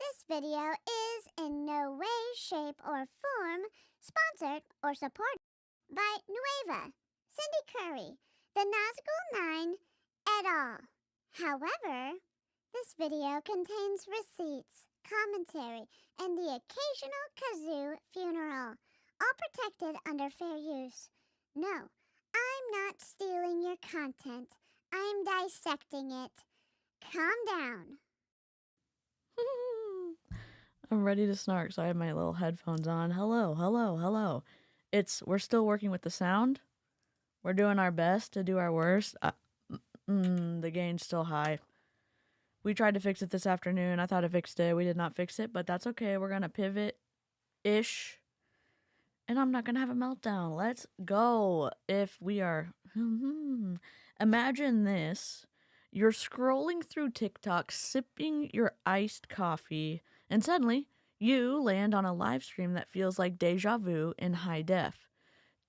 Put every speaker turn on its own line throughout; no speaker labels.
This video is in no way, shape, or form sponsored or supported by Neweva, Cindy Curry, the Nazgul 9, et al. However, this video contains receipts, commentary, and the occasional kazoo funeral, all protected under fair use. No, I'm not stealing your content. I'm dissecting it. Calm down.
I'm ready to snark, so I have my little headphones on. Hello, hello, hello. We're still working with the sound. We're doing our best to do our worst. The gain's still high. We tried to fix it this afternoon. I thought I fixed it. We did not fix it, but that's okay. We're going to pivot-ish. And I'm not going to have a meltdown. Let's go. If we are... Imagine this. You're scrolling through TikTok, sipping your iced coffee, and suddenly you land on a live stream that feels like deja vu in high def.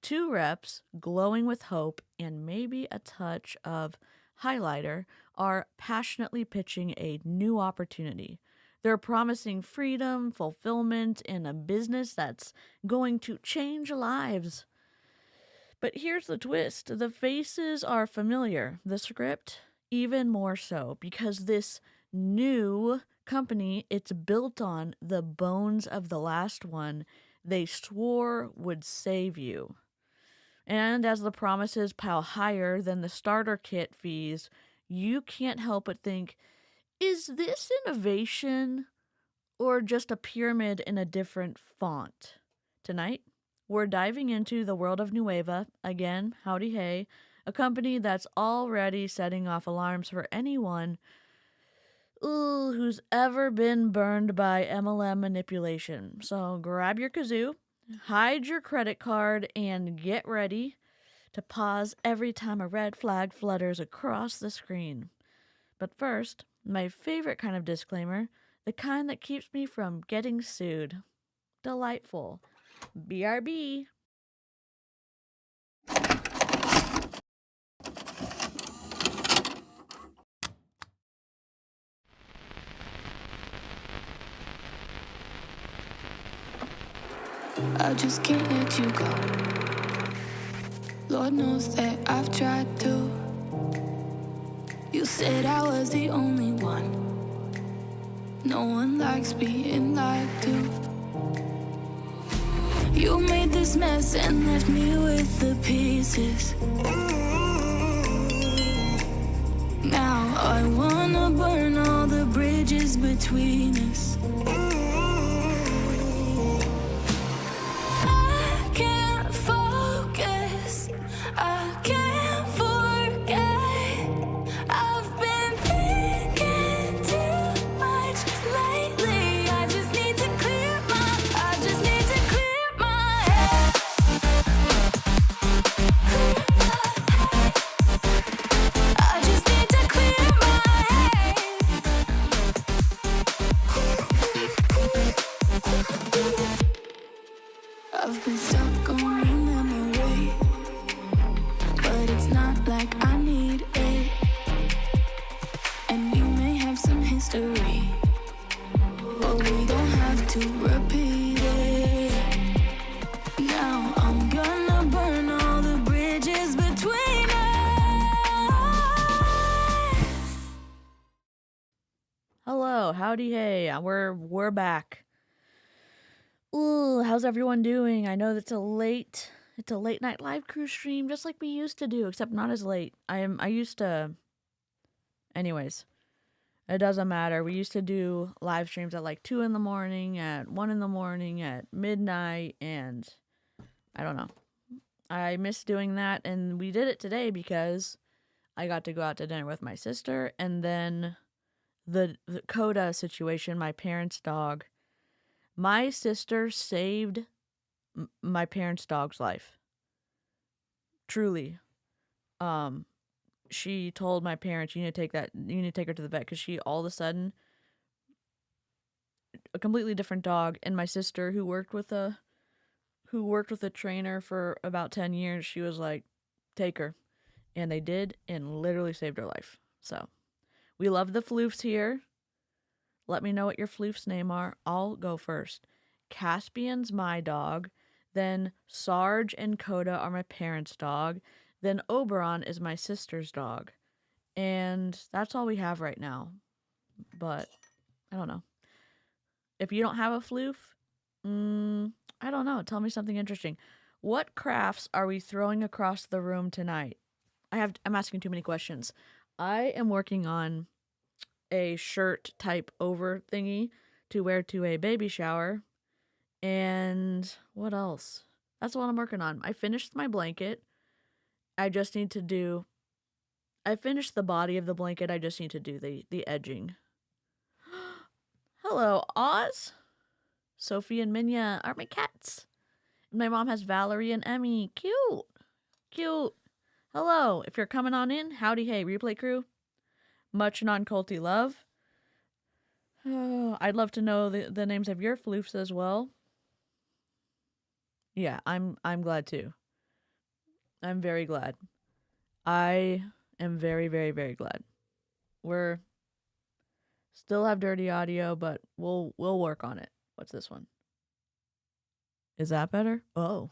2 reps, glowing with hope and maybe a touch of highlighter, are passionately pitching a new opportunity. They're promising freedom, fulfillment, and a business that's going to change lives. But here's the twist. The faces are familiar. The script, even more so, because this new company, it's built on the bones of the last one they swore would save you. And as the promises pile higher than the starter kit fees, you can't help but think, is this innovation or just a pyramid in a different font? Tonight, we're diving into the world of Neweva, again, howdy hey, a company that's already setting off alarms for anyone who's ever been burned by MLM manipulation. So grab your kazoo, hide your credit card, and get ready to pause every time a red flag flutters across the screen. But first, my favorite kind of disclaimer, the kind that keeps me from getting sued. Delightful. BRB.
I just can't let you go. Lord knows that I've tried to. You said I was the only one. No one likes being lied to. You made this mess and left me with the pieces. Now I wanna burn all the bridges between us. I can't focus, I can't forget. I've been thinking too much lately. I just need to clear my head. I just need to clear my head. I've been stuck on your memory, but it's not like I need it. And we may have some history, but we don't have to repeat it. Now I'm gonna burn all the bridges between us.
Hello, howdy hey. We're back. Ooh, how's everyone doing? I know that's a late night live crew stream, just like we used to do, except not as late. Anyways, it doesn't matter. We used to do live streams at like 2 in the morning, at 1 in the morning, at midnight, and I don't know. I miss doing that, and we did it today because I got to go out to dinner with my sister, and then the Coda situation, my parents' dog. My sister saved my parents' dog's life. Truly. She told my parents, you need to take her to the vet, because she all of a sudden, a completely different dog, and my sister who worked with a trainer for about 10 years, she was like, take her. And they did, and literally saved her life. So we love the floofs here. Let me know what your floof's name are. I'll go first. Caspian's my dog. Then Sarge and Coda are my parents' dog. Then Oberon is my sister's dog. And that's all we have right now. But I don't know. If you don't have a floof, I don't know. Tell me something interesting. What crafts are we throwing across the room tonight? I'm asking too many questions. I am working on a shirt type over thingy to wear to a baby shower. And what else? That's what I'm working on. I finished my blanket. I just need to do I finished the body of the blanket. I just need to do the edging. Hello, Oz. Sophie and Minya are my cats. My mom has Valerie and Emmy. Cute. Cute. Hello. If you're coming on in, howdy hey, replay crew. Much non-culty love. Oh, I'd love to know the names of your floofs as well. Yeah, I'm glad too. I'm very glad. I am very, very, very glad. We're still have dirty audio, but we'll work on it. What's this one? Is that better? Oh.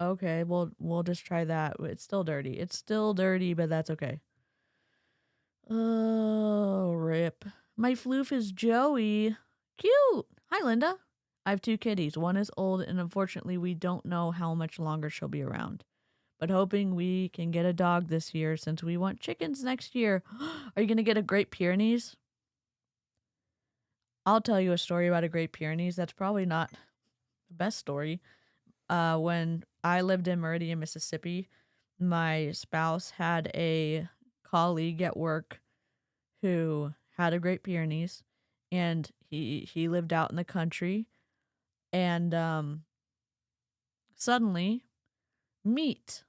Okay, we'll just try that. It's still dirty. It's still dirty, but that's okay. Oh, rip. My floof is Joey. Cute. Hi, Linda. I have 2 kitties. One is old, and unfortunately, we don't know how much longer she'll be around. But hoping we can get a dog this year since we want chickens next year. Are you going to get a Great Pyrenees? I'll tell you a story about a Great Pyrenees. That's probably not the best story. When I lived in Meridian, Mississippi, my spouse had a colleague at work who had a Great Pyrenees, and he lived out in the country, and suddenly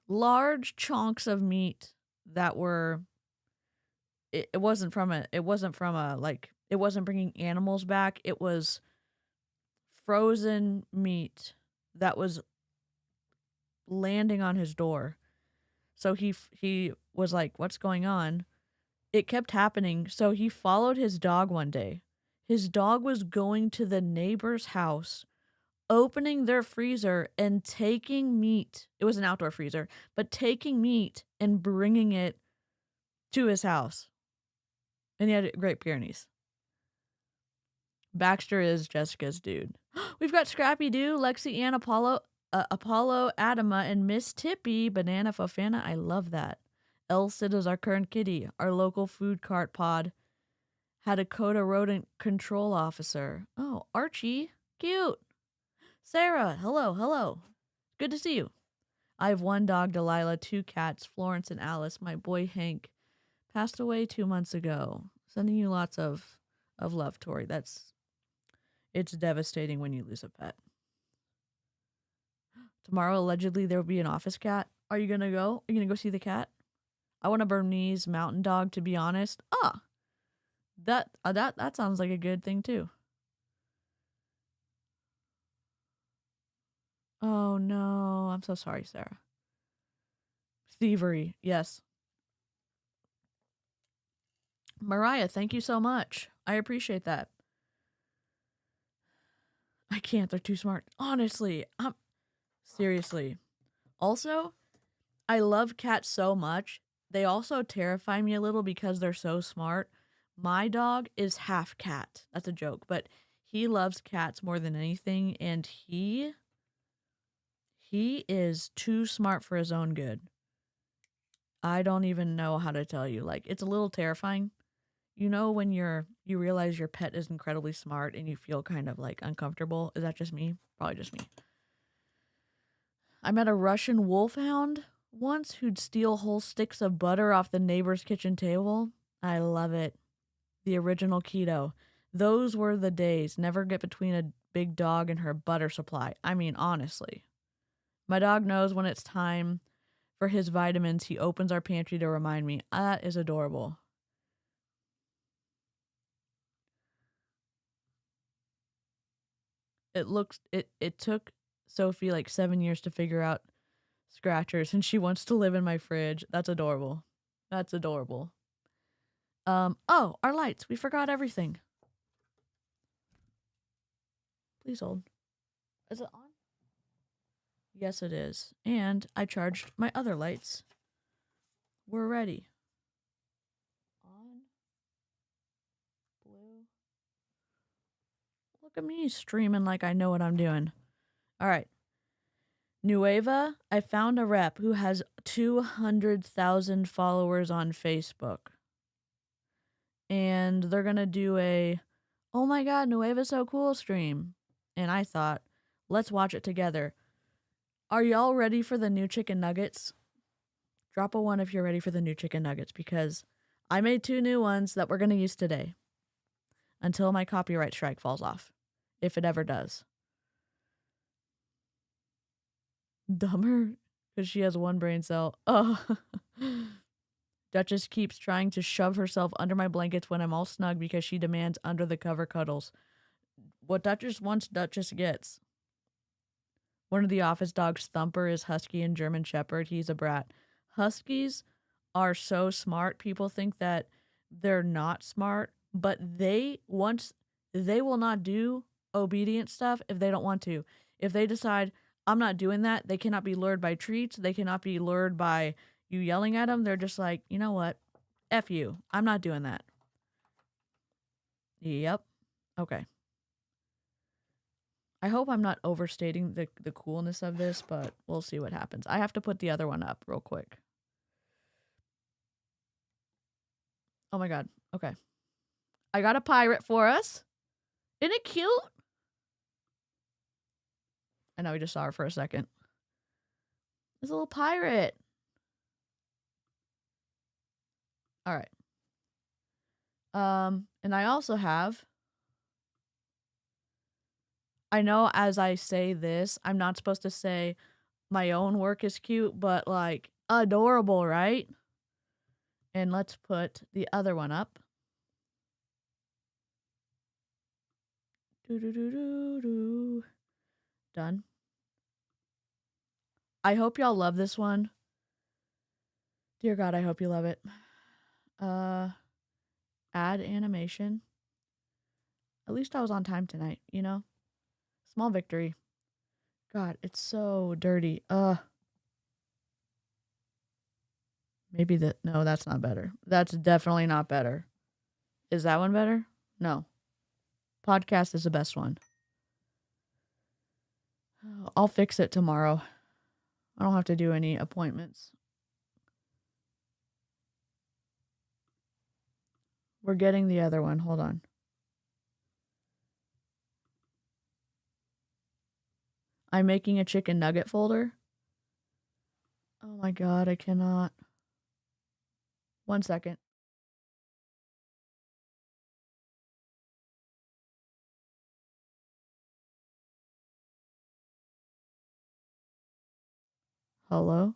large chunks of meat that were it wasn't bringing animals back. It was frozen meat that was landing on his door. So he was like, what's going on? It kept happening. So he followed his dog one day. His dog was going to the neighbor's house, opening their freezer and taking meat. It was an outdoor freezer, but taking meat and bringing it to his house. And he had Great Pyrenees. Baxter is Jessica's dude. We've got Scrappy Doo, Lexi Ann, Apollo, Adama, and Miss Tippy, Banana Fofana. I love that. El Cid is our current kitty. Our local food cart pod had a Coda rodent control officer. Oh, Archie. Cute. Sarah. Hello. Good to see you. I have 1 dog, Delilah, 2 cats, Florence and Alice. My boy Hank passed away 2 months ago. Sending you lots of love, Tori. It's devastating when you lose a pet. Tomorrow, allegedly, there will be an office cat. Are you going to go? Are you going to go see the cat? I want a Bernese mountain dog, to be honest. That sounds like a good thing, too. Oh, no. I'm so sorry, Sarah. Thievery. Yes. Mariah, thank you so much. I appreciate that. I can't. They're too smart. Honestly, seriously. Also, I love cats so much. They also terrify me a little because they're so smart. My dog is half cat. That's a joke, but he loves cats more than anything, and he is too smart for his own good. I don't even know how to tell you. Like, it's a little terrifying. You know when you realize your pet is incredibly smart and you feel kind of like uncomfortable? Is that just me? Probably just me. I met a Russian wolfhound once who'd steal whole sticks of butter off the neighbor's kitchen table. I love it. The original keto. Those were the days. Never get between a big dog and her butter supply. I mean, honestly. My dog knows when it's time for his vitamins. He opens our pantry to remind me. That is adorable. It took Sophie like 7 years to figure out scratchers, and she wants to live in my fridge. That's adorable. That's adorable. Oh, our lights. We forgot everything. Please hold. Is it on? Yes, it is. And I charged my other lights. We're ready. On. Blue. Look at me streaming like I know what I'm doing. All right. Neweva, I found a rep who has 200,000 followers on Facebook. And they're going to do a, oh my God, Nueva's so cool stream. And I thought, let's watch it together. Are y'all ready for the new chicken nuggets? Drop a 1 if you're ready for the new chicken nuggets, because I made 2 new ones that we're going to use today until my copyright strike falls off, if it ever does. Dumber because she has 1 brain cell. Oh. Duchess keeps trying to shove herself under my blankets when I'm all snug because she demands under the cover cuddles. What Duchess wants, Duchess gets. One of the office dogs, Thumper, is husky and German shepherd. He's a brat. Huskies are so smart. People think that they're not smart, but they will not do obedient stuff if they don't want to. If they decide, I'm not doing that, they cannot be lured by treats. They cannot be lured by you yelling at them. They're just like, you know what? F you. I'm not doing that. Yep. Okay. I hope I'm not overstating the coolness of this, but we'll see what happens. I have to put the other one up real quick. Oh my God. Okay. I got a pirate for us. Isn't it cute? I know we just saw her for a second. It's a little pirate. All right. And I also have, I know as I say this, I'm not supposed to say my own work is cute, but like adorable, right? And let's put the other one up. Do. Done. I hope y'all love this one. Dear God, I hope you love it. Add animation. At least I was on time tonight, you know? Small victory. God, it's so dirty. Maybe no, that's not better. That's definitely not better. Is that one better? No. Podcast is the best one. I'll fix it tomorrow. I don't have to do any appointments. We're getting the other one. Hold on. I'm making a chicken nugget folder. Oh my God, I cannot. 1 second. Hello?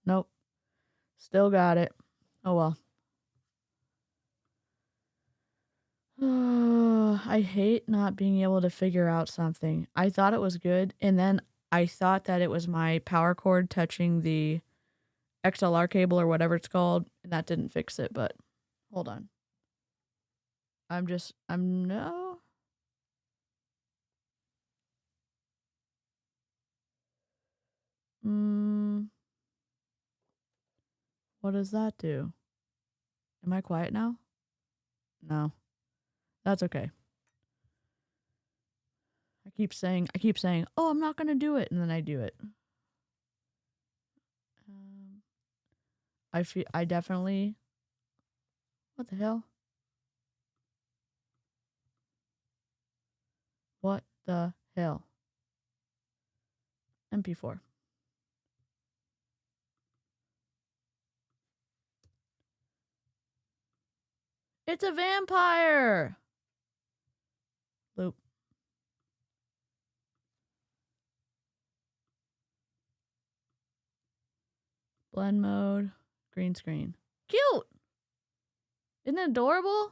Nope. Still got it. Oh well. I hate not being able to figure out something. I thought it was good, and then I thought that it was my power cord touching the XLR cable or whatever it's called, and that didn't fix it, but hold on. No. What does that do? Am I quiet now? No. That's okay. I keep saying, oh, I'm not going to do it. And then I do it. I definitely, what the hell? What the hell? MP4. It's a vampire! Loop. Blend mode. Green screen. Cute! Isn't it adorable?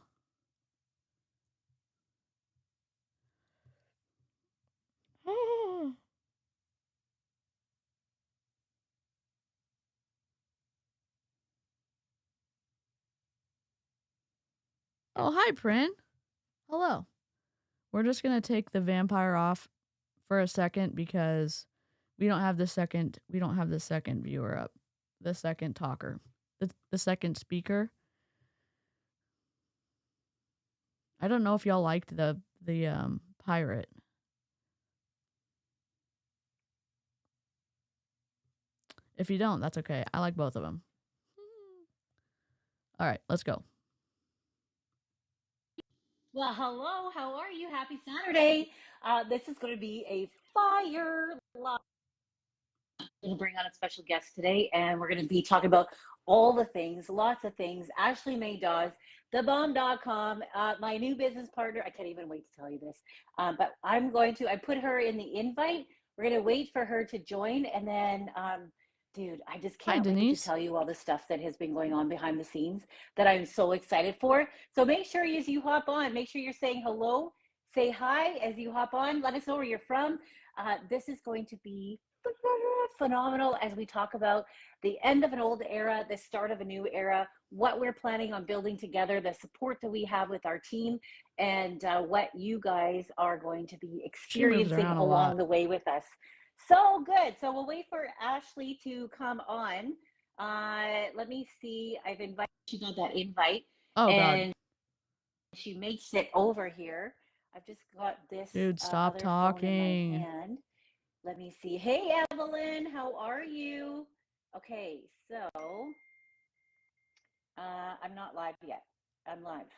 Oh, hi, Prin. Hello. We're just going to take the vampire off for a second because we don't have the second viewer up. The second talker. The second speaker. I don't know if y'all liked the pirate. If you don't, that's okay. I like both of them. All right, let's go.
Well, hello. How are you? Happy Saturday. This is going to be a fire live. We'll bring on a special guest today, and we're going to be talking about all the things, lots of things. Ashley May Dawes, thebomb.com, my new business partner. I can't even wait to tell you this, but I put her in the invite. We're going to wait for her to join, and then dude, I just
Hi,
can't wait to
Denise.
tell you all the stuff that has been going on behind the scenes that I'm so excited for. So make sure as you hop on, make sure you're saying hello, say hi as you hop on. Let us know where you're from. This is going to be phenomenal as we talk about the end of an old era, the start of a new era, what we're planning on building together, the support that we have with our team, and what you guys are going to be experiencing along the way with us. So good. So we'll wait for Ashley to come on. Let me see. I've invited. She got that invite.
Oh,
and
God.
She makes it over here. I've just got this
Dude, stop
other
talking.
phone in my hand. Let me see. Hey, Evelyn, how are you? Okay, so I'm not live yet. I'm live.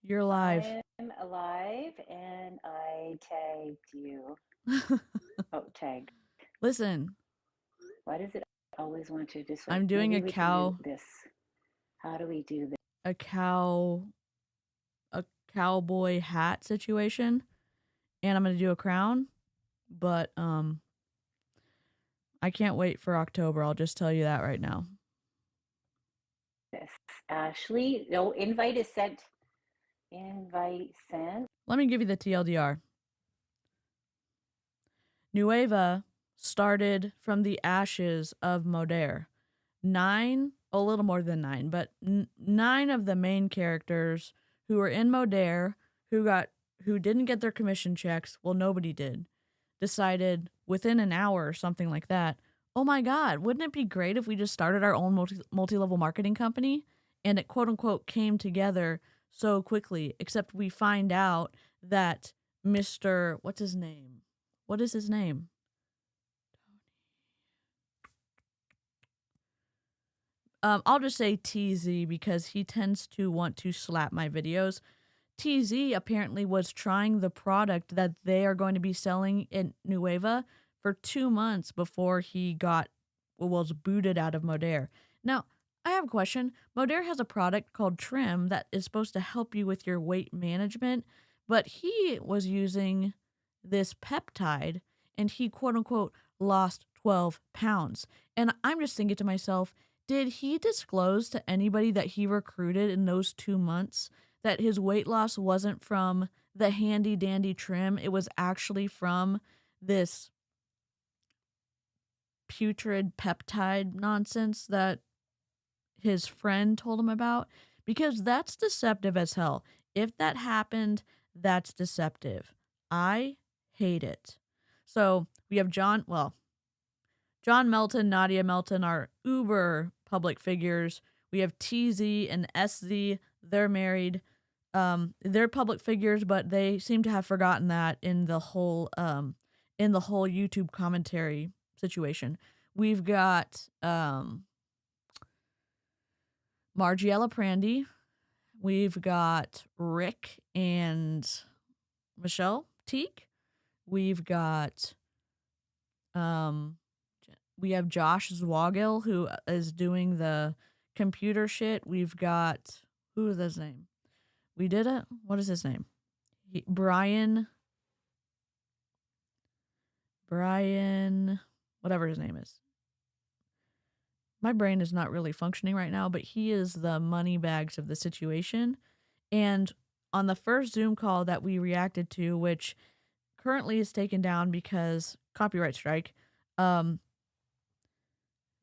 You're live.
I'm alive, and I tagged you. Oh, tagged.
Listen.
Why does it always want to just?
I'm doing
maybe
a cow.
Can do this. How do we do this?
A cowboy hat situation, and I'm gonna do a crown, but I can't wait for October. I'll just tell you that right now.
This Ashley, no invite is sent. Invite sent.
Let me give you the TLDR. Neweva started from the ashes of Modair. A little more than 9, but 9 of the main characters who were in Modair, who didn't get their commission checks, well, nobody did, decided within an hour or something like that, oh my God, wouldn't it be great if we just started our own multi-level marketing company? And it quote unquote came together so quickly, except we find out that Mr. What's his name? What is his name? I'll just say TZ because he tends to want to slap my videos. TZ apparently was trying the product that they are going to be selling in Neweva for 2 months before he was booted out of Modair. Now, I have a question. Modair has a product called Trim that is supposed to help you with your weight management, but he was using this peptide and he quote unquote lost 12 pounds. And I'm just thinking to myself, did he disclose to anybody that he recruited in those 2 months that his weight loss wasn't from the handy dandy Trim? It was actually from this putrid peptide nonsense that his friend told him about? Because that's deceptive as hell. If that happened, that's deceptive. I hate it. So we have John Melton, Nadia Melton are uber public figures. We have TZ and SZ. They're married. They're public figures, but they seem to have forgotten that in the whole YouTube commentary situation. We've got Margiela Prandy. We've got Rick and Michelle Teague. We've got we have Josh Zwagel, who is doing the computer shit. We've got, who is his name? We did it. What is his name? Brian, whatever his name is. My brain is not really functioning right now, but he is the money bags of the situation. And on the first Zoom call that we reacted to, which currently is taken down because copyright strike,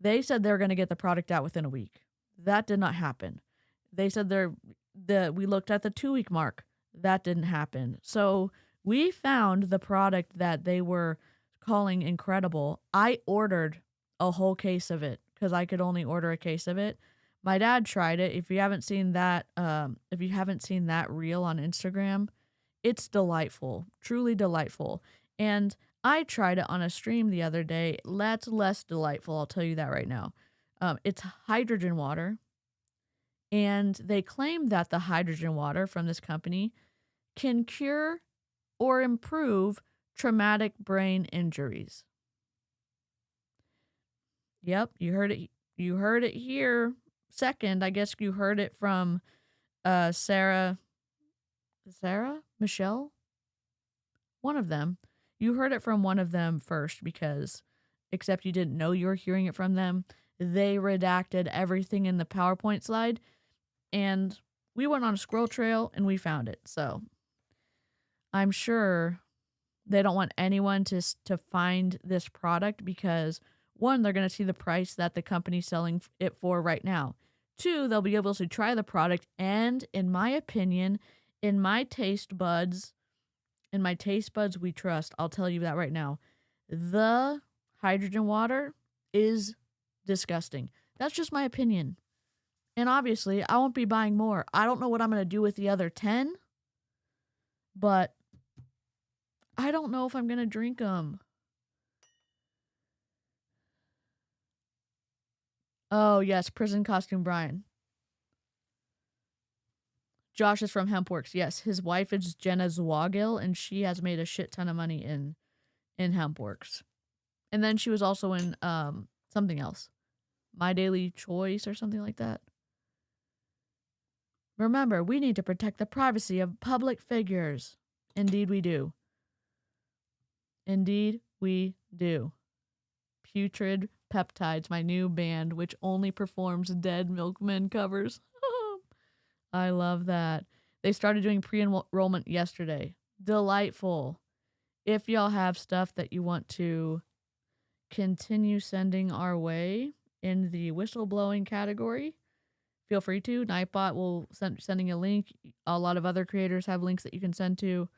they said they're going to get the product out within a week. That did not happen. They said we looked at the 2-week mark. That didn't happen. So we found the product that they were calling incredible. I ordered a whole case of it because I could only order a case of it. My dad tried it. If you haven't seen that reel on Instagram, it's delightful, truly delightful. And I tried it on a stream the other day. That's less delightful, I'll tell you that right now. It's hydrogen water. And they claim that the hydrogen water from this company can cure or improve traumatic brain injuries. Yep, you heard it. You heard it here second. I guess you heard it from Sarah, Michelle, one of them. You heard it from one of them first because, except you didn't know you were hearing it from them. They redacted everything in the PowerPoint slide, and we went on a scroll trail and we found it. So I'm sure they don't want anyone to find this product because, one, they're going to see the price that the company's selling it for right now. Two, they'll be able to try the product, and in my opinion, in my taste buds we trust, I'll tell you that right now, the hydrogen water is disgusting. That's just my opinion. And obviously, I won't be buying more. I don't know what I'm going to do with the other 10, but I don't know if I'm going to drink them. Oh, yes, Prison Costume Brian. Josh is from Hempworks. Yes, his wife is Jenna Zwagil, and she has made a shit ton of money in Hempworks. And then she was also in something else. My Daily Choice or something like that. Remember, we need to protect the privacy of public figures. Indeed we do. Indeed we do. Putrid Peptides, my new band, which only performs Dead Milkmen covers. I love that. They started doing pre-enrollment yesterday. Delightful. If y'all have stuff that you want to continue sending our way in the whistleblowing category, feel free to. Nightbot will sending a link. A lot of other creators have links that you can send to.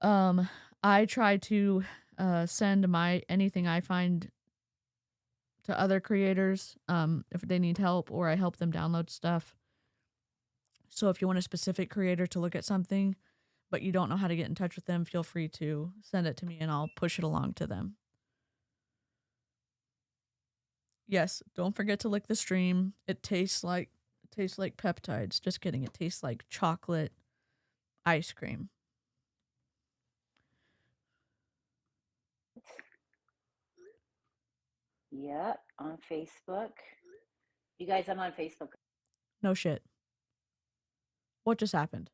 I try to send anything I find to other creators if they need help, or I help them download stuff. So if you want a specific creator to look at something, but you don't know how to get in touch with them, feel free to send it to me and I'll push it along to them. Yes, don't forget to lick the stream. It tastes like peptides. Just kidding. It tastes like chocolate ice cream.
Yeah, on Facebook. You guys, I'm on Facebook.
No shit. What just happened?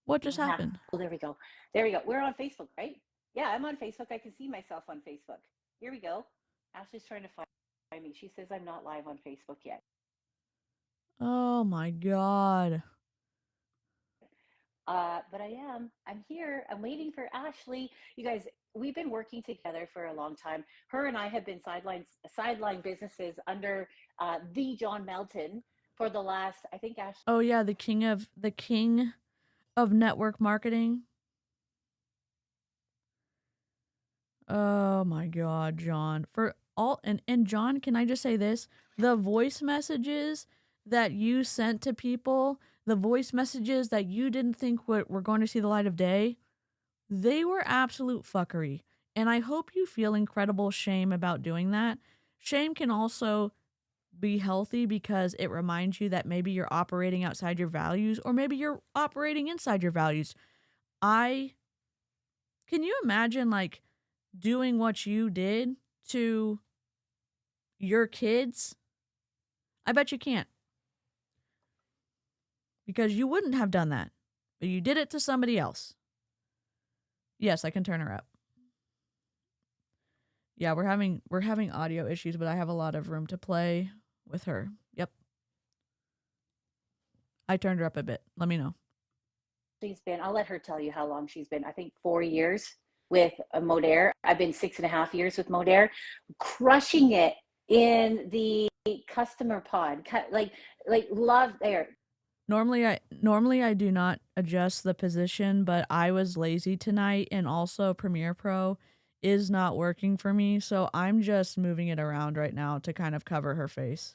What just happened?
Oh, there we go. There we go. We're on Facebook, right? Yeah, I'm on Facebook. I can see myself on Facebook. Here we go. Ashley's trying to find me. She says I'm not live on Facebook yet.
Oh my God.
But I am. I'm here. I'm waiting for Ashley. You guys, we've been working together for a long time. Her and I have been sideline businesses under the John Melton for the last, I think, Ashley.
Oh yeah, the king of network marketing. Oh my God, John. And John, can I just say this? The voice messages that you sent to people, the voice messages that you didn't think were going to see the light of day, they were absolute fuckery. And I hope you feel incredible shame about doing that. Shame can also be healthy because it reminds you that maybe you're operating outside your values, or maybe you're operating inside your values. Can you imagine like doing what you did to your kids? I bet you can't. Because you wouldn't have done that, but you did it to somebody else. Yes, I can turn her up. Yeah, we're having audio issues, but I have a lot of room to play with her. Yep. I turned her up a bit. Let me know.
I'll let her tell you how long she's been. I think 4 years with Modair. I've been 6.5 years with Modair, crushing it in the customer pod, like love there.
Normally I do not adjust the position, but I was lazy tonight, and also Premiere Pro is not working for me, so I'm just moving it around right now to kind of cover her face.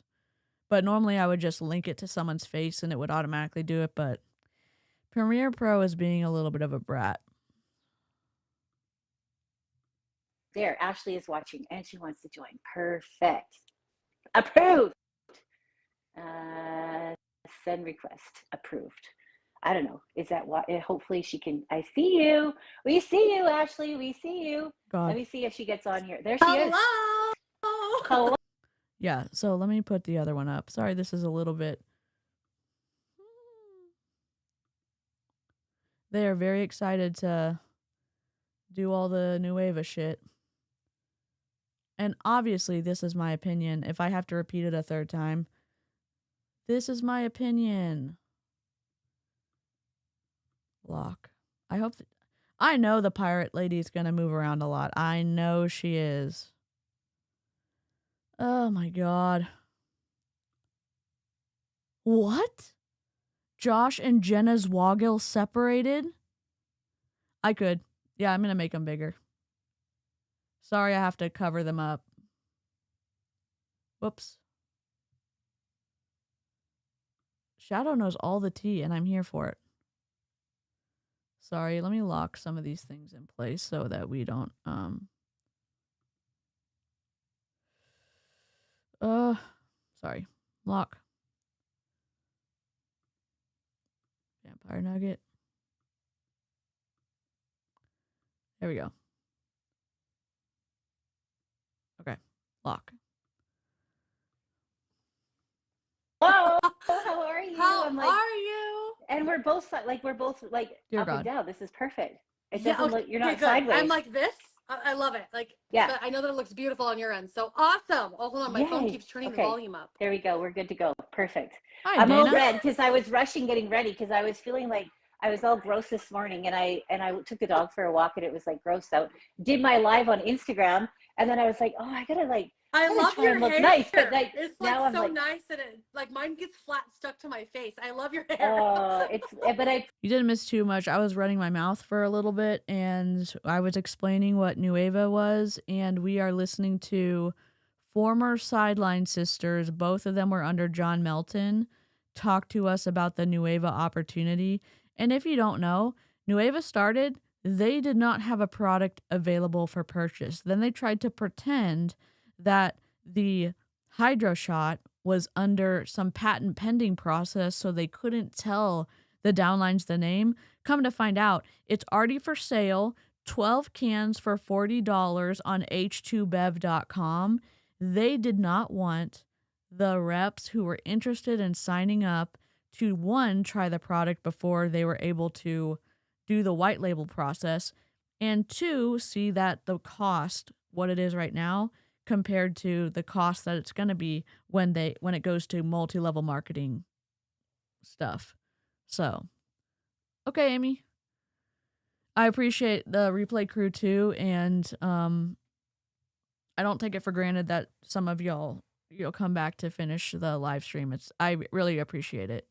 But normally I would just link it to someone's face and it would automatically do it, but Premiere Pro is being a little bit of a brat.
There, Ashley is watching and she wants to join. Perfect. Approved. Send request. Approved. I don't know. Is that what? Hopefully she can. I see you. We see you, Ashley. We see you.
God.
Let me see if she gets on here. There she is. Hello.
Yeah, so let me put the other one up. Sorry, this is a little bit. They are very excited to do all the Neweva shit. And obviously, this is my opinion. If I have to repeat it a third time, this is my opinion. Lock. I hope that. I know the pirate lady is going to move around a lot. I know she is. Oh my god. What? Josh and Jenna Zwagil separated? I could. Yeah, I'm going to make them bigger. Sorry, I have to cover them up. Whoops. Shadow knows all the tea, and I'm here for it. Sorry, let me lock some of these things in place so that we don't, sorry. Lock. Vampire nugget. There we go. Okay. Lock.
Hello. How are you?
How
I'm like,
are you?
and we're both
Dear
up
God.
and down. This is perfect. It
Yeah,
doesn't look. You're
okay,
not
good.
sideways.
I'm like this. I love it. Like,
Yeah.
but I know that it looks beautiful on your end. So awesome. Oh, hold on. My phone
Yay.
keeps turning
Okay.
the volume up.
There we go. We're good to go. Perfect.
Hi,
I'm all
Dana.
red because I was rushing getting ready because I was feeling like I was all gross this morning, and I took the dog for a walk and it was like gross out. Did my live on Instagram, and then I was like, oh, I gotta
love
try
your
and look
hair.
nice, but like
It's like
now I'm
so
like,
nice and it like mine gets flat stuck to my face. I love your hair.
oh, but I
You didn't miss too much. I was running my mouth for a little bit, and I was explaining what Neweva was, and we are listening to former Sideline Sisters. Both of them were under John Melton. Talk to us about the Neweva opportunity. And if you don't know, Neweva started, they did not have a product available for purchase. Then they tried to pretend that the Hydro Shot was under some patent pending process, so they couldn't tell the downlines the name. Come to find out, it's already for sale, 12 cans for $40 on h2bev.com. They did not want the reps who were interested in signing up to, one, try the product before they were able to do the white label process, and two, see that the cost, what it is right now, compared to the cost that it's going to be when it goes to multi-level marketing stuff. So, okay, Amy. I appreciate the replay crew too, and I don't take it for granted that some of you'll come back to finish the live stream. I really appreciate it.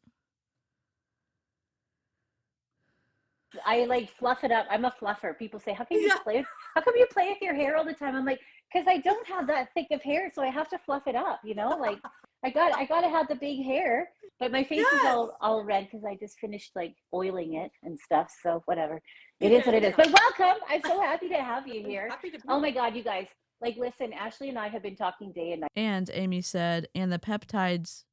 I like fluff it up. I'm a fluffer. People say, how come you play with your hair all the time? I'm like, because I don't have that thick of hair, so I have to fluff it up, you know? Like I gotta have the big hair, but my face is all red because I just finished like oiling it and stuff. So whatever. It is what it is. But welcome. I'm so happy to have you here. Oh my God, you guys. Like, listen, Ashley and I have been talking day and night.
And Amy said, and the peptides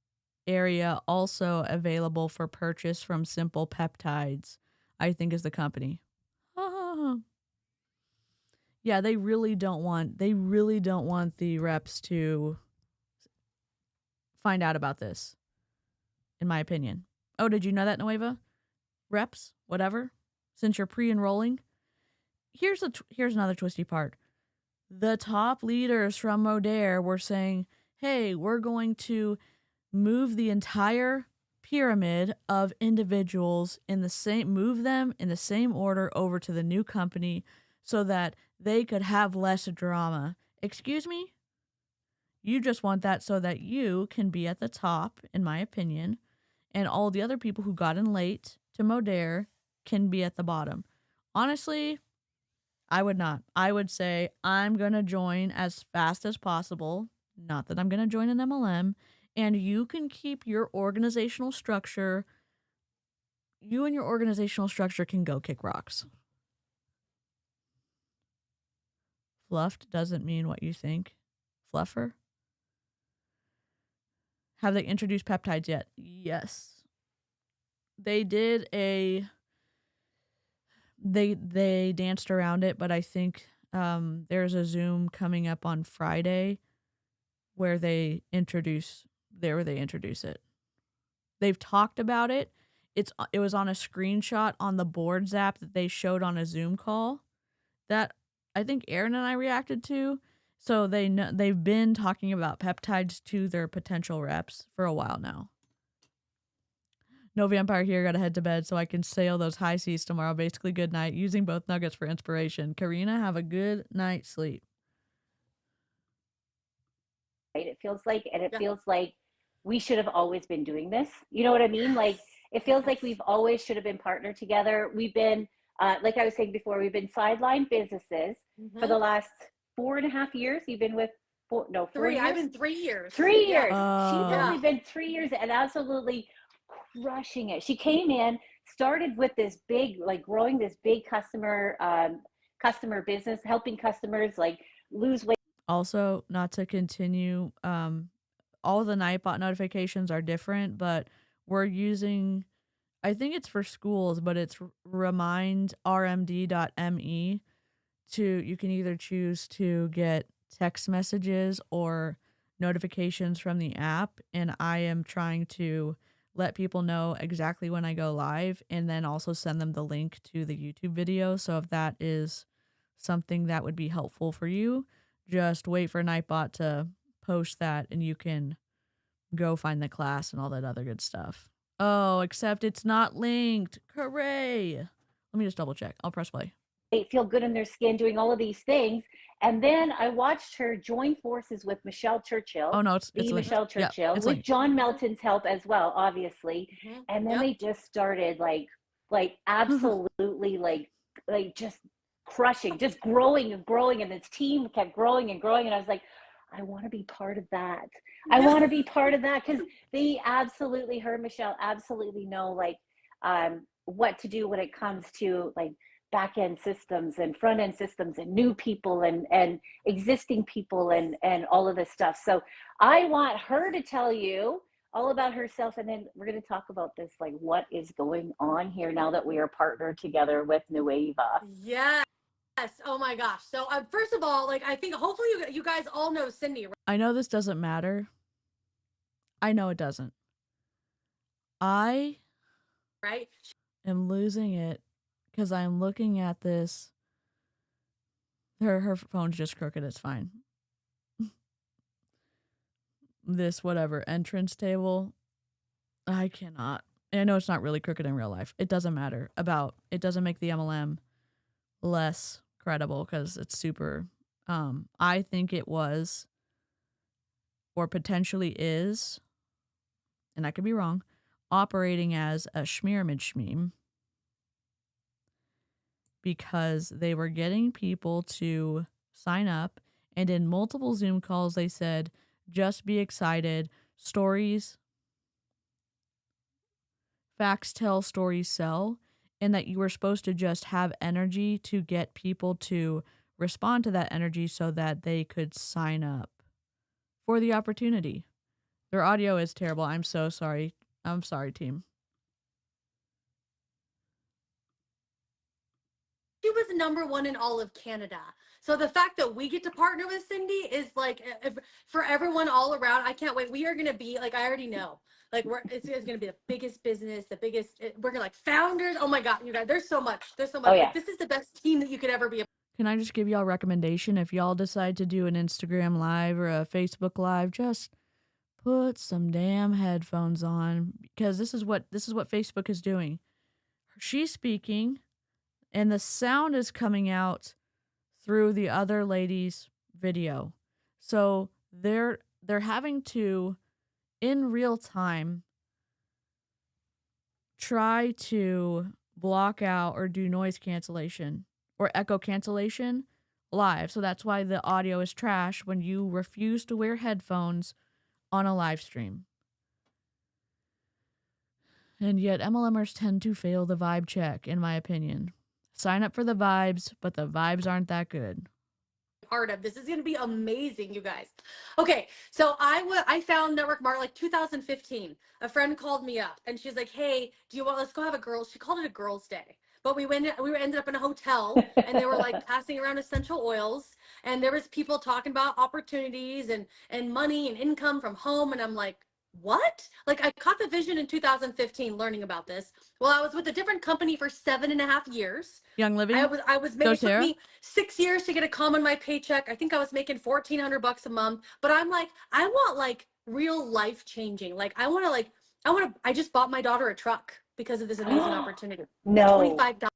area also available for purchase from Simple Peptides, I think is the company. Yeah, they really don't want the reps to find out about this, in my opinion. Oh, did you know that, Neweva? Reps, whatever, since you're pre-enrolling. Here's another twisty part. The top leaders from Modere were saying, hey, we're going to move the entire pyramid of individuals move them in the same order over to the new company so that they could have less drama. Excuse me? You just want that so that you can be at the top, in my opinion, and all the other people who got in late to Modere can be at the bottom. Honestly, I would not. I would say I'm going to join as fast as possible. Not that I'm going to join an MLM. And you can keep your organizational structure. You and your organizational structure can go kick rocks. Fluffed doesn't mean what you think. Fluffer? Have they introduced peptides yet? Yes. They did they danced around it, but I think there's a Zoom coming up on Friday where they introduce it. They've talked about it. It was on a screenshot on the boards app that they showed on a Zoom call that I think Aaron and I reacted to. So they've been talking about peptides to their potential reps for a while now. No vampire here, gotta head to bed so I can sail those high seas tomorrow. Basically, good night. Using both nuggets for inspiration. Karina, have a good night's sleep.
Right? It feels like we should have always been doing this. You know what I mean? Like, it feels like we've always should have been partnered together. We've been, like I was saying before, we've been sideline businesses for the last 4.5 years. You've been with 4 years?
I've been 3 years.
3 years.
Oh.
She's only been 3 years and absolutely crushing it. She came in, started with this big, like growing this big customer business, helping customers like lose weight.
Also, not to continue, all the Nightbot notifications are different, but we're using, I think it's for schools, but it's remindrmd.me. You can either choose to get text messages or notifications from the app, and I am trying to let people know exactly when I go live and then also send them the link to the YouTube video. So if that is something that would be helpful for you, just wait for Nightbot to post that and you can go find the class and all that other good stuff. Oh, except it's not linked. Hooray. Let me just double check. I'll press play.
They feel good in their skin, doing all of these things. And then I watched her join forces with Michelle Churchill.
Oh, no, it's
Michelle
linked.
Churchill,
Yeah, it's
with
linked.
John Melton's help as well, obviously. And then they just started like absolutely like just crushing, just growing and growing. And this team kept growing and growing. And I was like, I want to be part of that. I want to be part of that, because they absolutely, her and Michelle absolutely know like what to do when it comes to like back end systems and front end systems and new people and existing people and all of this stuff. So I want her to tell you all about herself, and then we're going to talk about this, like what is going on here now that we are partnered together with Neweva.
Yes. Oh my gosh. So first of all, like I think hopefully you guys all know Cindy, right?
I know this doesn't matter. I know it doesn't. I am losing it because I'm looking at this. Her phone's just crooked. It's fine. This whatever entrance table. I cannot. And I know it's not really crooked in real life. It doesn't matter. It doesn't make the MLM less credible because it's super. I think it was, or potentially is, and I could be wrong, operating as a schmearmid schmeme, because they were getting people to sign up, and in multiple Zoom calls they said, just be excited, stories, facts tell, stories sell, and that you were supposed to just have energy to get people to respond to that energy so that they could sign up for the opportunity. Their audio is terrible. I'm so sorry. I'm sorry, team.
She was #1 in all of Canada. So the fact that we get to partner with Cindy is like for everyone all around. I can't wait. We are going to be like, I already know. Like it's going to be the biggest business, we're gonna like founders. Oh my God, you guys, there's so much. Oh, yeah. Like, this is the best team that you could ever be.
Can I just give y'all a recommendation? If y'all decide to do an Instagram live or a Facebook live, just put some damn headphones on, because this is what Facebook is doing. She's speaking and the sound is coming out through the other lady's video. So they're having to, in real time, try to block out or do noise cancellation or echo cancellation live. So that's why the audio is trash when you refuse to wear headphones on a live stream. And yet MLMers tend to fail the vibe check, in my opinion. Sign up for the vibes, but the vibes aren't that good.
Part of this is going to be amazing, you guys. Okay, so I found network marketing like 2015. A friend called me up and she's like, hey, let's go have a girls, she called it a girls day, but we ended up in a hotel and they were like passing around essential oils and there was people talking about opportunities and money and income from home, and I'm like, what? Like, I caught the vision in 2015 learning about this. Well, I was with a different company for 7.5 years.
Young Living?
I was making, it took me 6 years to get a comma in my paycheck. I think I was making $1,400 a month, but I'm like, I want like real life changing. Like, I just bought my daughter a truck because of this amazing opportunity.
No.
$25.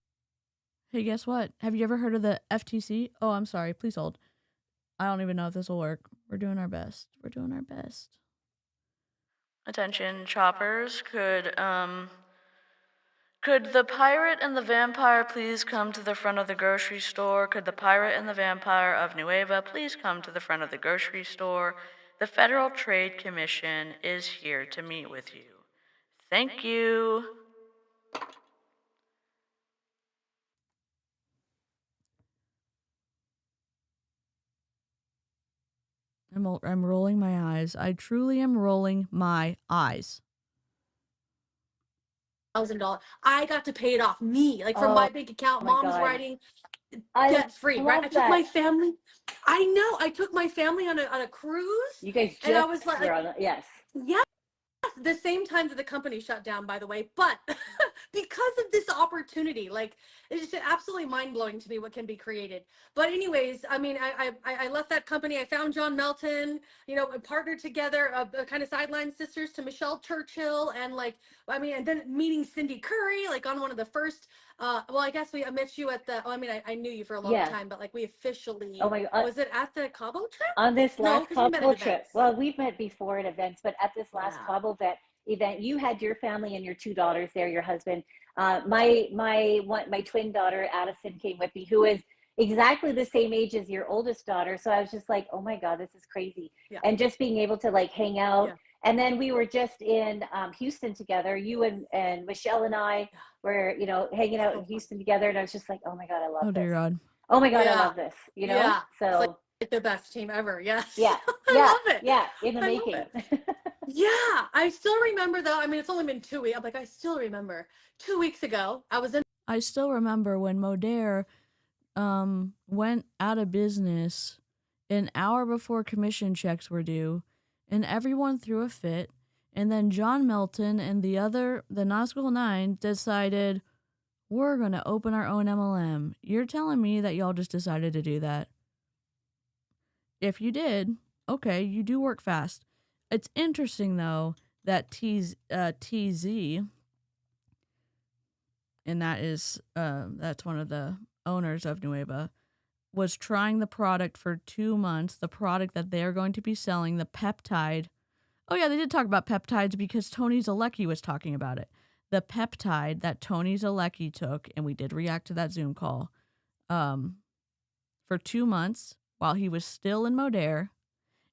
Hey, guess what? Have you ever heard of the FTC? Oh, I'm sorry. Please hold. I don't even know if this will work. We're doing our best. We're doing our best. Attention, choppers. Could the pirate and the vampire please come to the front of the grocery store? Could the pirate and the vampire of Neweva please come to the front of the grocery store? The Federal Trade Commission is here to meet with you. Thank you. I'm rolling my eyes. I truly am rolling my eyes.
$1,000. I got to pay it off. Me, like from my bank account. Mom's writing debt free, right? I took my family. I know. I took my family on a cruise.
You guys just
and I was like,
yes.
Yes, the same time that the company shut down, by the way. But because of this opportunity, like, it's just absolutely mind-blowing to me what can be created. But anyways, I mean, I left that company. I found John Melton, you know, and partnered together, kind of sideline sisters to Michelle Churchill. And like, I mean, and then meeting Cindy Curry, like on one of the first, well, I guess I met you at the, I knew you for a long time, but like we officially,
oh my God.
Was it at the Cabo trip?
On this last Cabo trip.
Events.
Well, we've met before at events, but at this last Cabo event, you had your family and your 2 daughters there, your husband. My twin daughter, Addison, came with me, who is exactly the same age as your oldest daughter. So I was just like, oh my God, this is crazy. And just being able to like hang out. And then we were just in Houston together. You and Michelle and I were, you know, hanging out in Houston together. And I was just like, oh my God, I love this.
Dear God.
Oh my God, I love this. You know? So
it's like the best team ever. Yes.
Yeah.
I love it.
Yeah. In the making.
Yeah. I still remember though. I mean, it's only been 2 weeks. I'm like, I still remember 2 weeks ago, I
still remember when Modere went out of business an hour before commission checks were due, and everyone threw a fit. And then John Melton and the Nazgul 9 decided, we're going to open our own MLM. You're telling me that y'all just decided to do that? If you did, okay, you do work fast. It's interesting, though, that TZ, and that's one of the owners of Neweva, was trying the product for 2 months, the product that they're going to be selling, the peptide. Oh, yeah, they did talk about peptides because Tony Zalecki was talking about it. The peptide that Tony Zalecki took, and we did react to that Zoom call, for 2 months while he was still in Modere.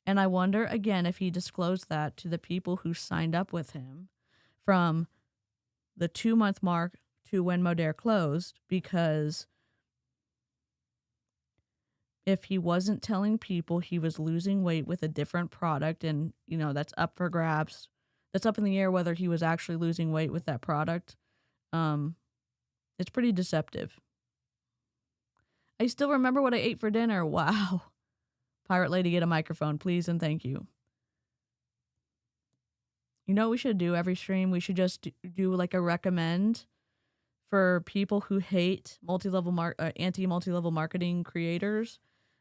And I wonder, again, if he disclosed that to the people who signed up with him from the 2-month mark to when Modere closed, because if he wasn't telling people he was losing weight with a different product, and, you know, that's up for grabs, that's up in the air whether he was actually losing weight with that product, it's pretty deceptive. I still remember what I ate for dinner. Wow. Pirate Lady, get a microphone, please, and thank you. You know what we should do every stream? We should just do like a recommend for people who hate anti-multi-level marketing creators.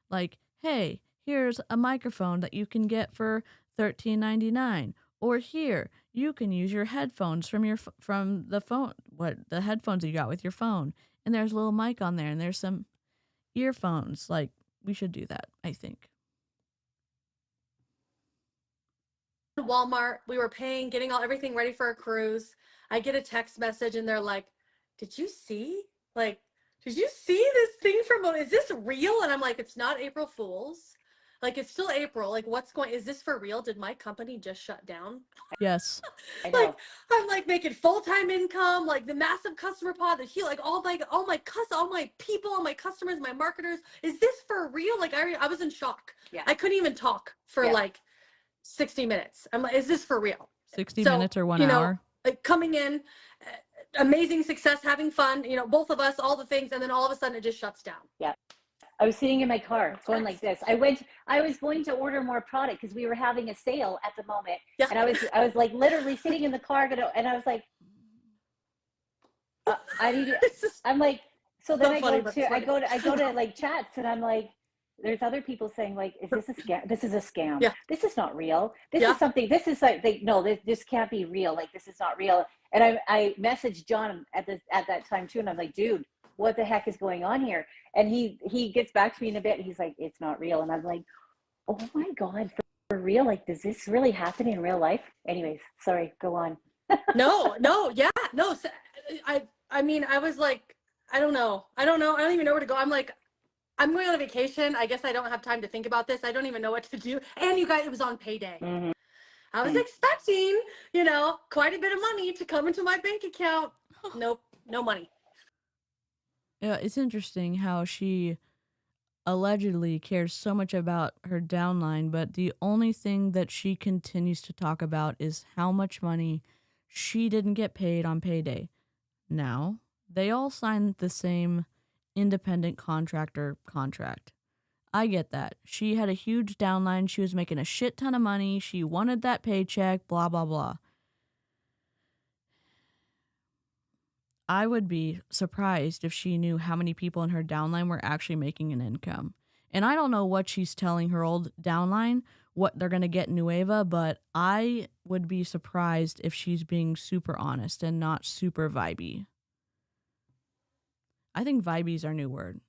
Like, hey, here's a microphone that you can get for $13.99. Or here, you can use your headphones from the phone, the headphones you got with your phone. And there's a little mic on there, and there's some earphones. Like, we should do that, I think.
Walmart. We were paying, getting everything ready for a cruise. I get a text message and they're like, did you see? Like, did you see this thing is this real? And I'm like, it's not April Fool's. Like, it's still April. Like, is this for real? Did my company just shut down?
Yes.
I know.
Like, I'm like making full-time income, like the massive customer pod, like all my people, all my customers, my marketers. Is this for real? Like, I was in shock.
Yeah.
I couldn't even talk for like 60 minutes. I'm like, is this for real?
60 minutes or 1 hour?
Like coming in, amazing success, having fun, both of us, all the things. And then all of a sudden it just shuts down.
Yeah. I was sitting in my car going like this. I was going to order more product because we were having a sale at the moment.
Yeah.
And I was like literally sitting in the car and I was like, I'm like, so then I go to like chats and I'm like, there's other people saying like, is this a scam? This is a scam.
Yeah.
This is not real. This is something, this is like, this can't be real. Like, this is not real. And I messaged John at that time too. And I'm like, dude, what the heck is going on here? And he gets back to me in a bit and he's like, it's not real. And I'm like, oh my God, for real? Like, does this really happen in real life? Anyways, sorry, go on.
No. I mean, I was like, I don't know. I don't even know where to go. I'm like, I'm going on a vacation. I guess I don't have time to think about this. I don't even know what to do. And you guys, it was on payday.
Mm-hmm.
I was expecting, quite a bit of money to come into my bank account. Nope, no money.
Yeah, it's interesting how she allegedly cares so much about her downline, but the only thing that she continues to talk about is how much money she didn't get paid on payday. Now, they all signed the same independent contractor contract. I get that. She had a huge downline. She was making a shit ton of money. She wanted that paycheck, blah, blah, blah. I would be surprised if she knew how many people in her downline were actually making an income. And I don't know what she's telling her old downline, what they're going to get in Neweva, but I would be surprised if she's being super honest and not super vibey. I think vibey is our new word.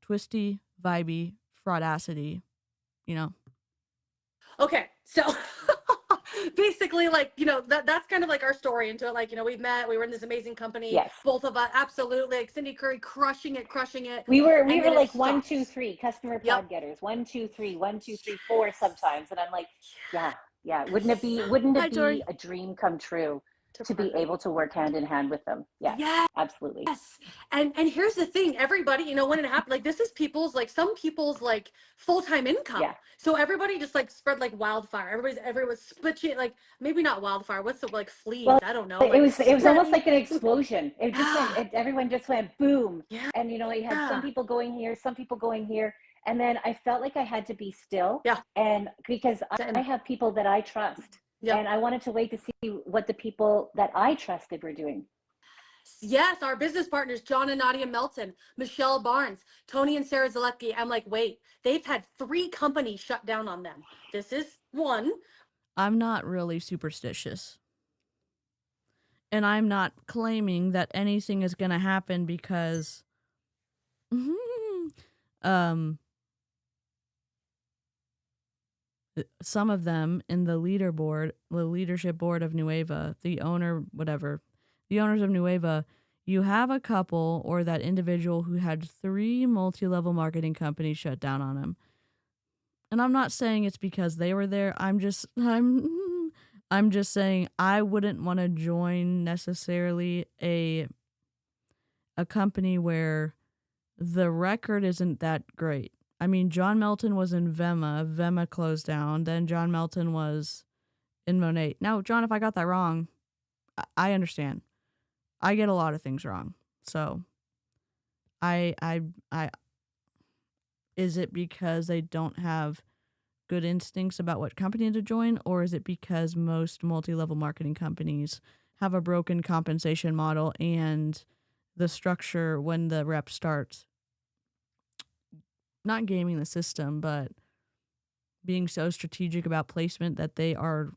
Twisty, vibey, fraudacity,
Okay, so basically, like, that's kind of like our story into it. Like, we've met, we were in this amazing company.
Yes.
Both of us, absolutely. Like Cindy Curry, crushing it.
We were like 1, 2, 3 customer pod getters. 1, 2, 3, 1, 2, 3, 4 sometimes. And I'm like, yeah. Wouldn't it be a dream come true to be able to work hand in hand with them? Yeah, absolutely.
Yes. And here's the thing, everybody, when it happened, like, this is some people's like full-time income.
Yeah.
So everybody just like spread like wildfire. Everyone's splitting, like, maybe not wildfire. What's the, like, fleas?
Well,
I don't know.
It was almost like an explosion. It just went, everyone just went boom.
Yeah.
And you had some people going here, some people going here. And then I felt like I had to be still.
Yeah.
And because I have people that I trust. Yep. And I wanted to wait to see what the people that I trusted were doing.
Yes, our business partners, John and Nadia Melton, Michelle Barnes, Tony and Sarah Zalecki. I'm like, wait, they've had 3 companies shut down on them. This is one.
I'm not really superstitious. And I'm not claiming that anything is going to happen because some of them in the leadership board of Neweva, the owners of Neweva, you have a couple or that individual who had 3 multi-level marketing companies shut down on him. And I'm not saying it's because they were there. I'm just saying I wouldn't want to join necessarily a company where the record isn't that great. I mean, John Melton was in Vema. Vema closed down. Then John Melton was in Monate. Now, John, if I got that wrong, I understand. I get a lot of things wrong. So, is it because they don't have good instincts about what company to join, or is it because most multi-level marketing companies have a broken compensation model and the structure when the rep starts not gaming the system, but being so strategic about placement that they are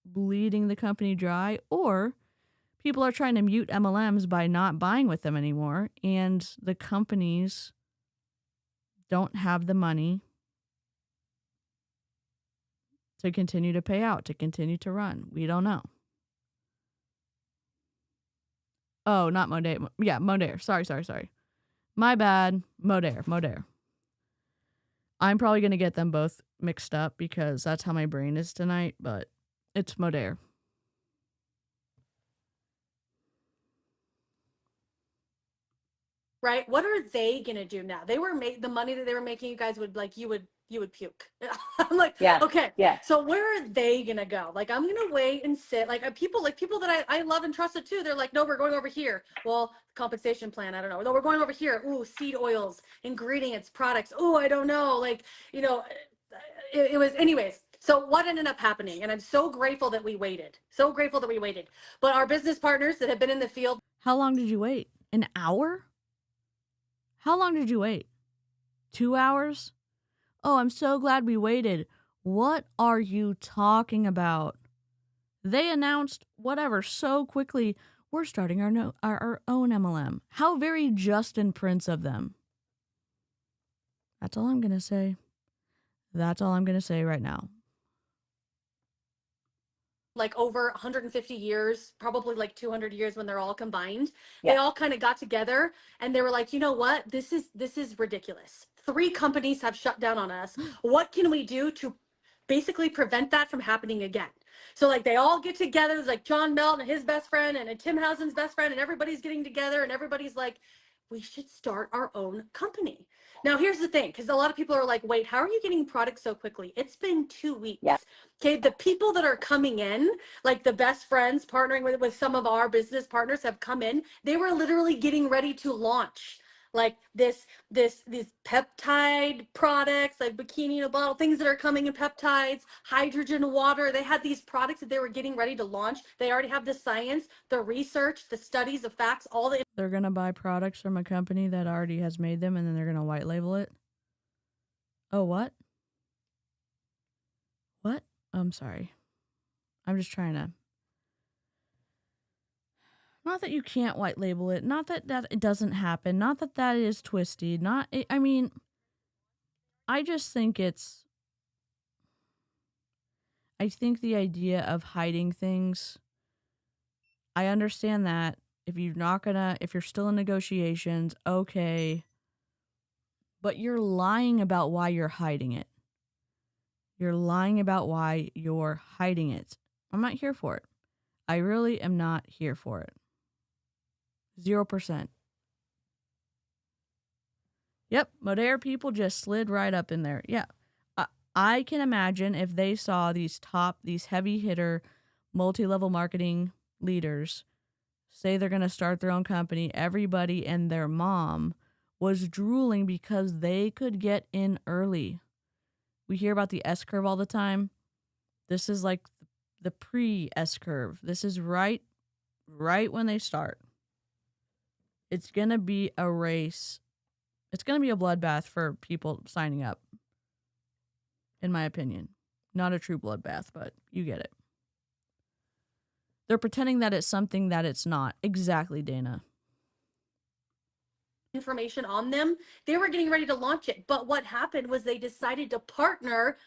bleeding the company dry, or people are trying to mute MLMs by not buying with them anymore, and the companies don't have the money to continue to pay out, to continue to run. We don't know. Oh, not Modere. Yeah, Modere. Sorry. My bad. Modere. I'm probably going to get them both mixed up because that's how my brain is tonight, but it's Modere.
Right? What are they gonna do now? They were the money that they were making. You guys would like you would puke. I'm like,
Yeah.
okay,
Yeah.
so where are they gonna go? Like, I'm gonna wait and sit. Like people that I love and trusted too. They're like, no, we're going over here. Well, compensation plan, I don't know. No, we're going over here. Ooh, seed oils, ingredients, products. Ooh, I don't know. Like, you know, it was anyways. So what ended up happening? And I'm so grateful that we waited. So grateful that we waited. But our business partners that have been in the field.
How long did you wait? An hour? How long did you wait? 2 hours? Oh, I'm so glad we waited. What are you talking about? They announced whatever so quickly. We're starting our own MLM. How very Justin Prince of them. That's all I'm going to say. That's all I'm going to say right now.
Like over 150 years, probably like 200 years when they're all combined.
Yeah.
They all kind of got together and they were like, you know what? This is ridiculous. 3 companies have shut down on us. What can we do to basically prevent that from happening again? So like they all get together. It's like John Melton and his best friend and Tim Housen's best friend, and everybody's getting together and everybody's like, we should start our own company. Now, here's the thing, because a lot of people are like, wait, how are you getting products so quickly? It's been 2 weeks.
Yeah.
Okay, the people that are coming in, like the best friends partnering with some of our business partners have come in. They were literally getting ready to launch like these peptide products, like bikini in a bottle, things that are coming in peptides, hydrogen water. They had these products that they were getting ready to launch. They already have the science, the research, the studies, the facts, all the.
They're going to buy products from a company that already has made them and then they're going to white label it. Oh, what? What? I'm sorry. I'm just trying to. Not that you can't white label it. Not that it doesn't happen. Not that that is twisty. I mean, I just think I think the idea of hiding things, I understand that. If you're still in negotiations, okay. But you're lying about why you're hiding it. You're lying about why you're hiding it. I'm not here for it. I really am not here for it. 0%. Yep, Modere people just slid right up in there. Yeah. I can imagine if they saw these heavy hitter, multi-level marketing leaders say they're going to start their own company, everybody and their mom was drooling because they could get in early. We hear about the S curve all the time. This is like the pre-S curve. This is right when they start. It's going to be a race. It's going to be a bloodbath for people signing up. In my opinion. Not a true bloodbath, but you get it. They're pretending that it's something that it's not. Exactly, Dana.
Information on them. They were getting ready to launch it. But what happened was they decided to partner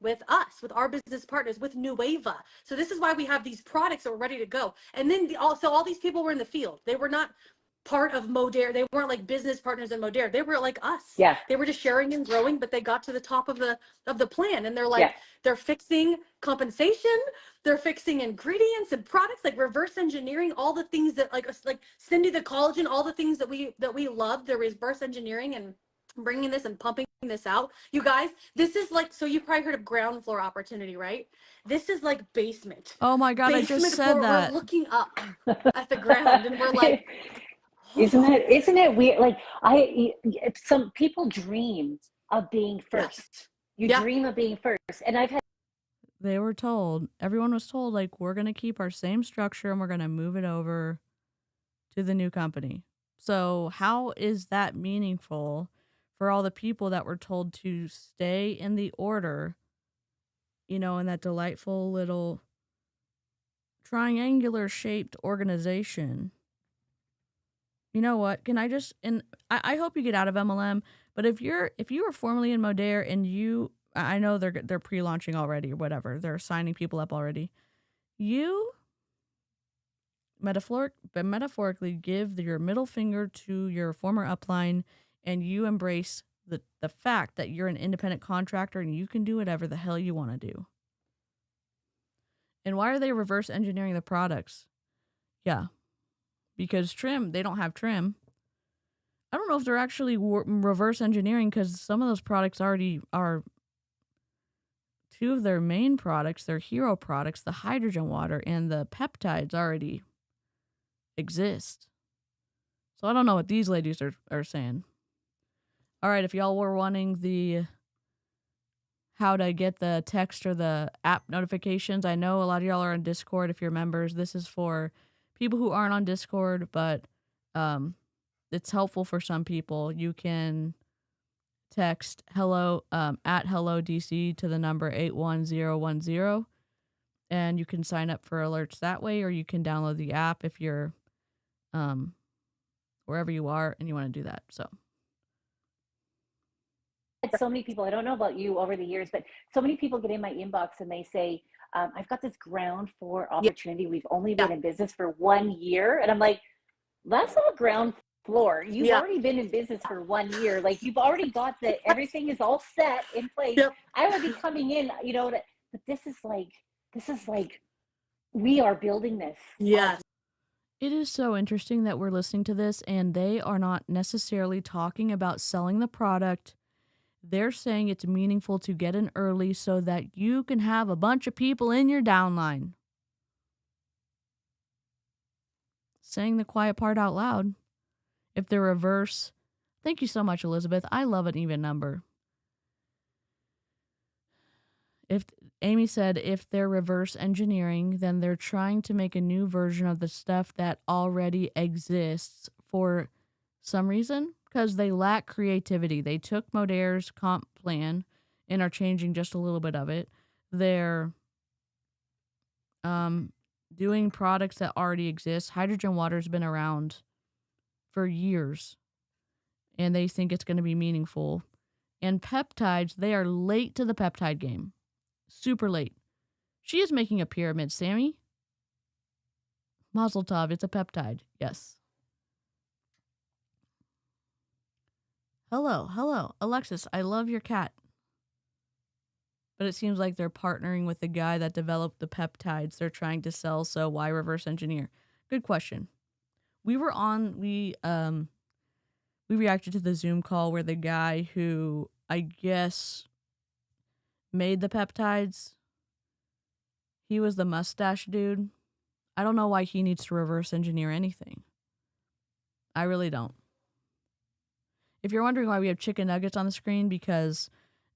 with us, with our business partners, with Neweva. So this is why we have these products that were ready to go. And then also all these people were in the field. They were not part of Modere. They weren't like business partners in Modere. They were like us.
Yeah.
They were just sharing and growing, but they got to the top of the plan. And they're like, they're fixing compensation, they're fixing ingredients and products, like reverse engineering, all the things that like Cindy the collagen, all the things that we love, the reverse engineering and bringing this and pumping this out. You guys, this is like, so you probably heard of ground floor opportunity, right? This is like basement.
Oh my God,
Basement
I just said
floor.
that.
We're looking up at the ground and we're like,
Isn't it weird? Like some people dream of being first. You dream of being first. And I've had.
They were told, everyone was told, like, we're going to keep our same structure and we're going to move it over to the new company. So how is that meaningful for all the people that were told to stay in the order, in that delightful little triangular shaped organization? You know what? Can I just, and I hope you get out of MLM, but if you were formerly in Modere and you I know they're pre-launching already or whatever. They're signing people up already. You metaphorically give your middle finger to your former upline, and you embrace the fact that you're an independent contractor and you can do whatever the hell you want to do. And why are they reverse engineering the products? Yeah, because trim, they don't have trim. I don't know if they're actually reverse engineering, because some of those products already are. Two of their main products, their hero products, the hydrogen water and the peptides, already exist. So I don't know what these ladies are saying. All right, if y'all were wanting the how to get the text or the app notifications, I know a lot of y'all are on Discord if you're members. This is for people who aren't on Discord, but it's helpful for some people. You can text hello at hello DC to the number 81010, and you can sign up for alerts that way, or you can download the app if you're wherever you are and you want to do that. So
so many people, I don't know about you over the years, but so many people get in my inbox and they say, I've got this ground floor opportunity. We've only been in business for 1 year. And I'm like, that's not ground floor. You've already been in business for 1 year. Like, you've already got everything is all set in place. I would be coming in, but this is like, we are building this.
Yes.
it is so interesting that we're listening to this and they are not necessarily talking about selling the product. They're saying it's meaningful to get in early so that you can have a bunch of people in your downline. Saying the quiet part out loud. If they're reverse, thank you so much, Elizabeth. I love an even number. If Amy said if they're reverse engineering, then they're trying to make a new version of the stuff that already exists for some reason, because they lack creativity. They took Modaire's comp plan and are changing just a little bit of it. They're doing products that already exist. Hydrogen water's been around for years, and they think it's going to be meaningful. And peptides, they are late to the peptide game. Super late. She is making a pyramid, Sammy. Mazel tov, it's a peptide. Yes. Hello. Alexis, I love your cat. But it seems like they're partnering with the guy that developed the peptides they're trying to sell, so why reverse engineer? Good question. We reacted to the Zoom call where the guy who, I guess, made the peptides, he was the mustache dude. I don't know why he needs to reverse engineer anything. I really don't. If you're wondering why we have chicken nuggets on the screen, because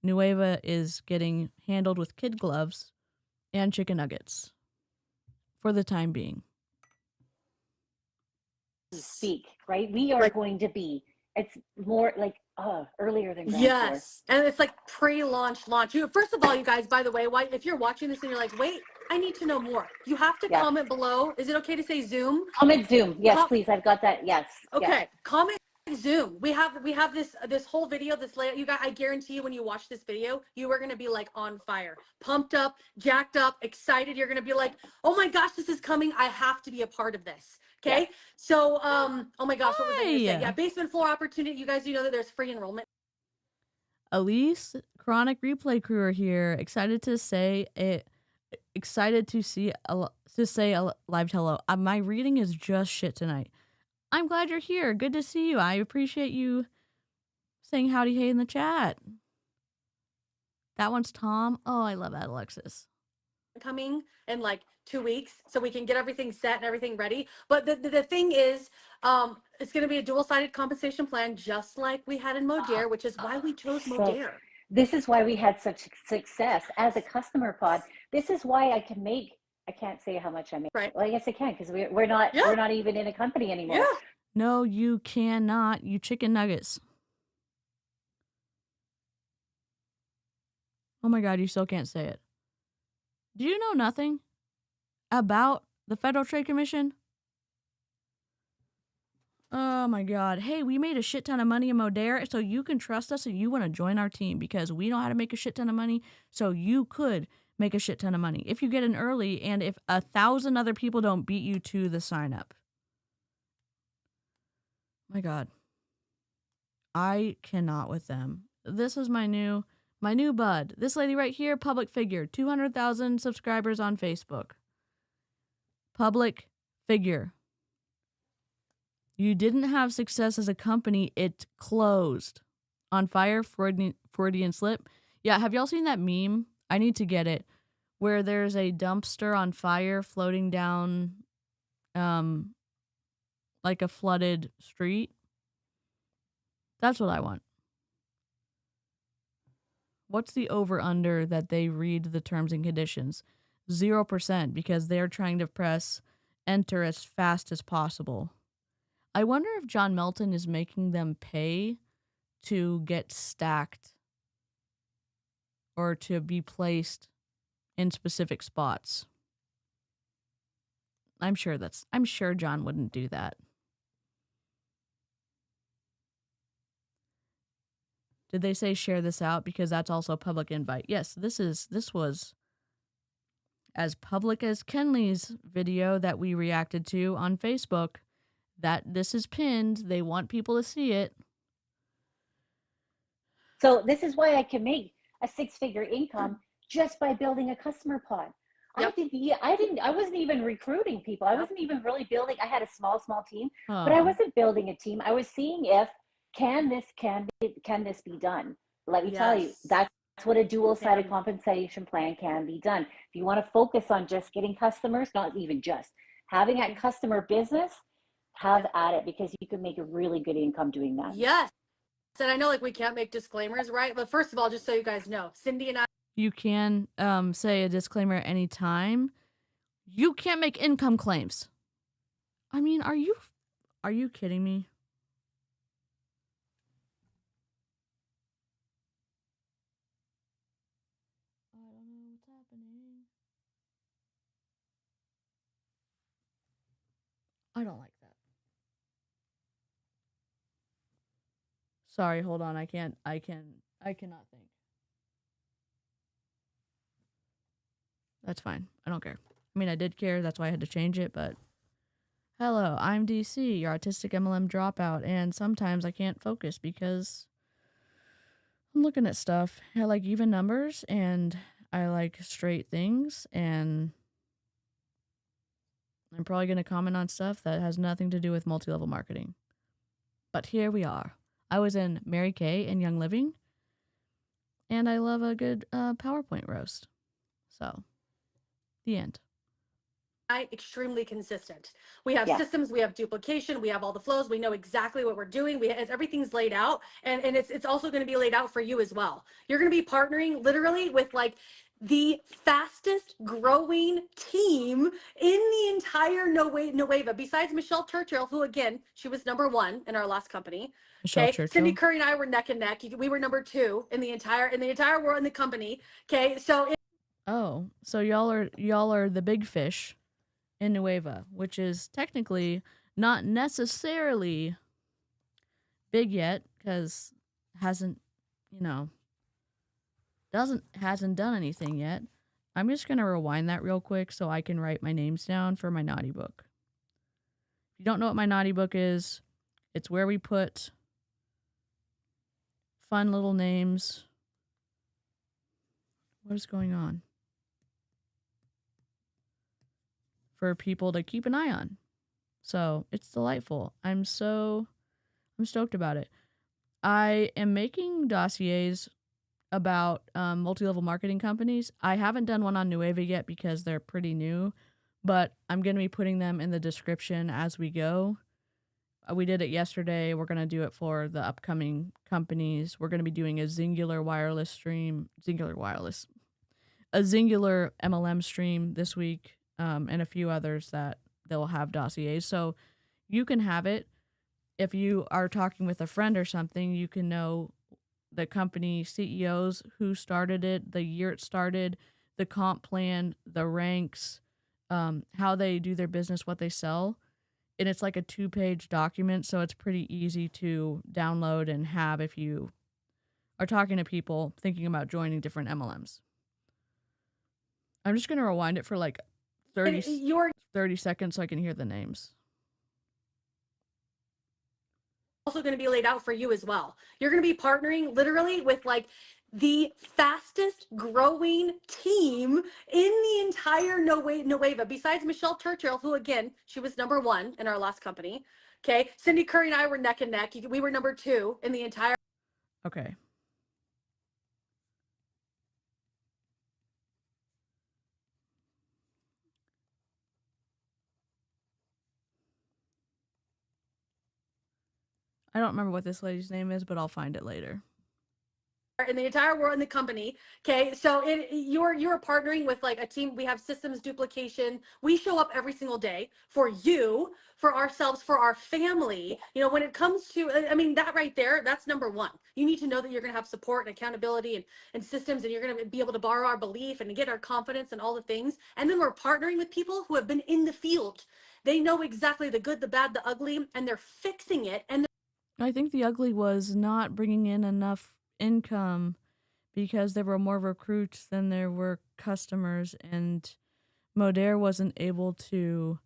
Neweva is getting handled with kid gloves and chicken nuggets for the time being.
Speak, right? We are going to be, it's more like earlier than ground floor.
And it's like pre-launch launch. First of all, you guys, by the way, if you're watching this and you're like, wait, I need to know more, you have to comment below. Is it okay to say Zoom?
Comment Zoom. Yes, please. I've got that. Yes.
Okay.
Yes.
Comment Zoom. We have this whole video, this layout. You guys, I guarantee you, when you watch this video, you are gonna be like on fire, pumped up, jacked up, excited. You're gonna be like, oh my gosh, this is coming. I have to be a part of this. Okay. Yeah. So, oh my gosh, what was I gonna say? Yeah, basement floor opportunity. You guys do know that there's free enrollment.
Elise, Chronic Replay Crew are here. Excited to say it. Excited to say a live hello. My reading is just shit tonight. I'm glad you're here. Good to see you. I appreciate you saying howdy hey in the chat. That one's Tom. Oh, I love that, Alexis.
Coming in like 2 weeks, so we can get everything set and everything ready. But the thing is, it's going to be a dual-sided compensation plan, just like we had in Modaire, which is why we chose Modaire.
This is why we had such success as a customer pod. This is why I can't say how much I make.
Right.
Well, I guess I can, because we're not even in a company anymore.
Yeah.
No, you cannot. You chicken nuggets. Oh my God, you still can't say it. Do you know nothing about the Federal Trade Commission? Oh my God. Hey, we made a shit ton of money in Modere, so you can trust us and you want to join our team because we know how to make a shit ton of money, so you could make a shit ton of money if you get in early and if 1,000 other people don't beat you to the sign up. My God. I cannot with them. This is my new bud. This lady right here, public figure, 200,000 subscribers on Facebook. Public figure. You didn't have success as a company. It closed. On fire, Freudian slip. Yeah, have y'all seen that meme? I need to get it. Where there's a dumpster on fire floating down like a flooded street. That's what I want. What's the over-under that they read the terms and conditions? 0% because they're trying to press enter as fast as possible. I wonder if John Melton is making them pay to get stacked or to be placed in specific spots. I'm sure John wouldn't do that. Did they say share this out? Because that's also a public invite. Yes, this was as public as Kenley's video that we reacted to on Facebook. That this is pinned. They want people to see it.
So this is why I can make a 6-figure income just by building a customer pod.
Yep.
I wasn't even recruiting people. I wasn't even really building. I had a small team,
Oh.
but I wasn't building a team. I was seeing if can this be done. Let me tell you, that's what a dual-sided compensation plan can be done. If you want to focus on just getting customers, not even just having a customer business, have at it because you can make a really good income doing that.
Yes. And I know like we can't make disclaimers, right? But first of all, just so you guys know, Cindy and I.
You can say a disclaimer at any time. You can't make income claims. I mean, are you kidding me? I don't know what's happening. I don't like that. Sorry, hold on. I cannot think. That's fine. I don't care. I mean, I did care. That's why I had to change it, but hello, I'm DC, your autistic MLM dropout, and sometimes I can't focus because I'm looking at stuff. I like even numbers, and I like straight things, and I'm probably going to comment on stuff that has nothing to do with multi-level marketing. But here we are. I was in Mary Kay and Young Living, and I love a good PowerPoint roast. So, the end.
Extremely consistent. We have systems, we have duplication, we have all the flows, we know exactly what we're doing. Everything's laid out, and it's also going to be laid out for you as well. You're going to be partnering literally with like the fastest growing team in the entire Neweva, besides Michelle Churchill, who again, she was #1 in our last company.
Michelle
Okay,
Churchill.
Cindy Curry and I were neck and neck. We were #2 in the entire world in the company. Okay, so
oh, so y'all are the big fish in Neweva, which is technically not necessarily big yet because hasn't done anything yet. I'm just gonna rewind that real quick so I can write my names down for my naughty book. If you don't know what my naughty book is, it's where we put fun little names. What is going on? For people to keep an eye on. So it's delightful. I'm stoked about it. I am making dossiers about multi-level marketing companies. I haven't done one on Neweva yet because they're pretty new, but I'm going to be putting them in the description as we go. We did it yesterday. We're going to do it for the upcoming companies. We're going to be doing a Singular MLM stream this week. And a few others that they'll have dossiers. So you can have it. If you are talking with a friend or something, you can know the company CEOs, who started it, the year it started, the comp plan, the ranks, how they do their business, what they sell. and it's like a 2-page document, so it's pretty easy to download and have if you are talking to people thinking about joining different MLMs. I'm just going to rewind it for like 30 seconds so I can hear the names.
Also going to be laid out for you as well. You're going to be partnering literally with like the fastest growing team in the entire Neweva, besides Michelle Churchill, who again, she was #1 in our last company. Okay. Cindy Curry and I were neck and neck. We were #2 in the entire.
Okay. I don't remember what this lady's name is, but I'll find it later.
In the entire world in the company. Okay. So you're partnering with like a team. We have systems duplication. We show up every single day for you, for ourselves, for our family. You know, when it comes to, I mean, that right there, that's #1. You need to know that you're going to have support and accountability and systems, and you're going to be able to borrow our belief and get our confidence and all the things. And then we're partnering with people who have been in the field. They know exactly the good, the bad, the ugly, and they're fixing it. And
I think the ugly was not bringing in enough income because there were more recruits than there were customers, and Modere wasn't able to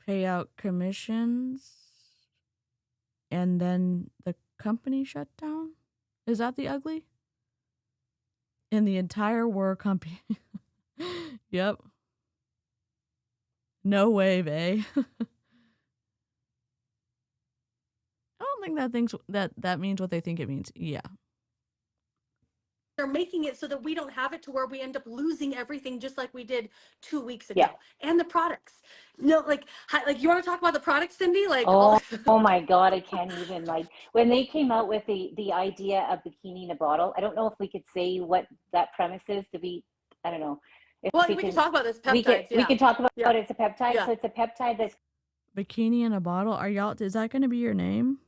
pay out commissions, and then the company shut down. Is that the ugly? In the entire war company. Yep. No way, eh? I don't think that means what they think it means. Yeah.
they're making it so that we don't have it to where we end up losing everything just like we did 2 weeks ago.
Yeah.
And the products. No, like you want to talk about the products, Cindy? Like
oh my God, I can't even. Like when they came out with the idea of bikini in a bottle, I don't know if we could say what that premise is to be, I don't know. If
well, we can talk about this peptides.
We can talk about
Yeah.
it. It's a peptide.
Yeah.
So it's a peptide that's
Bikini in a bottle. Is that going to be your name?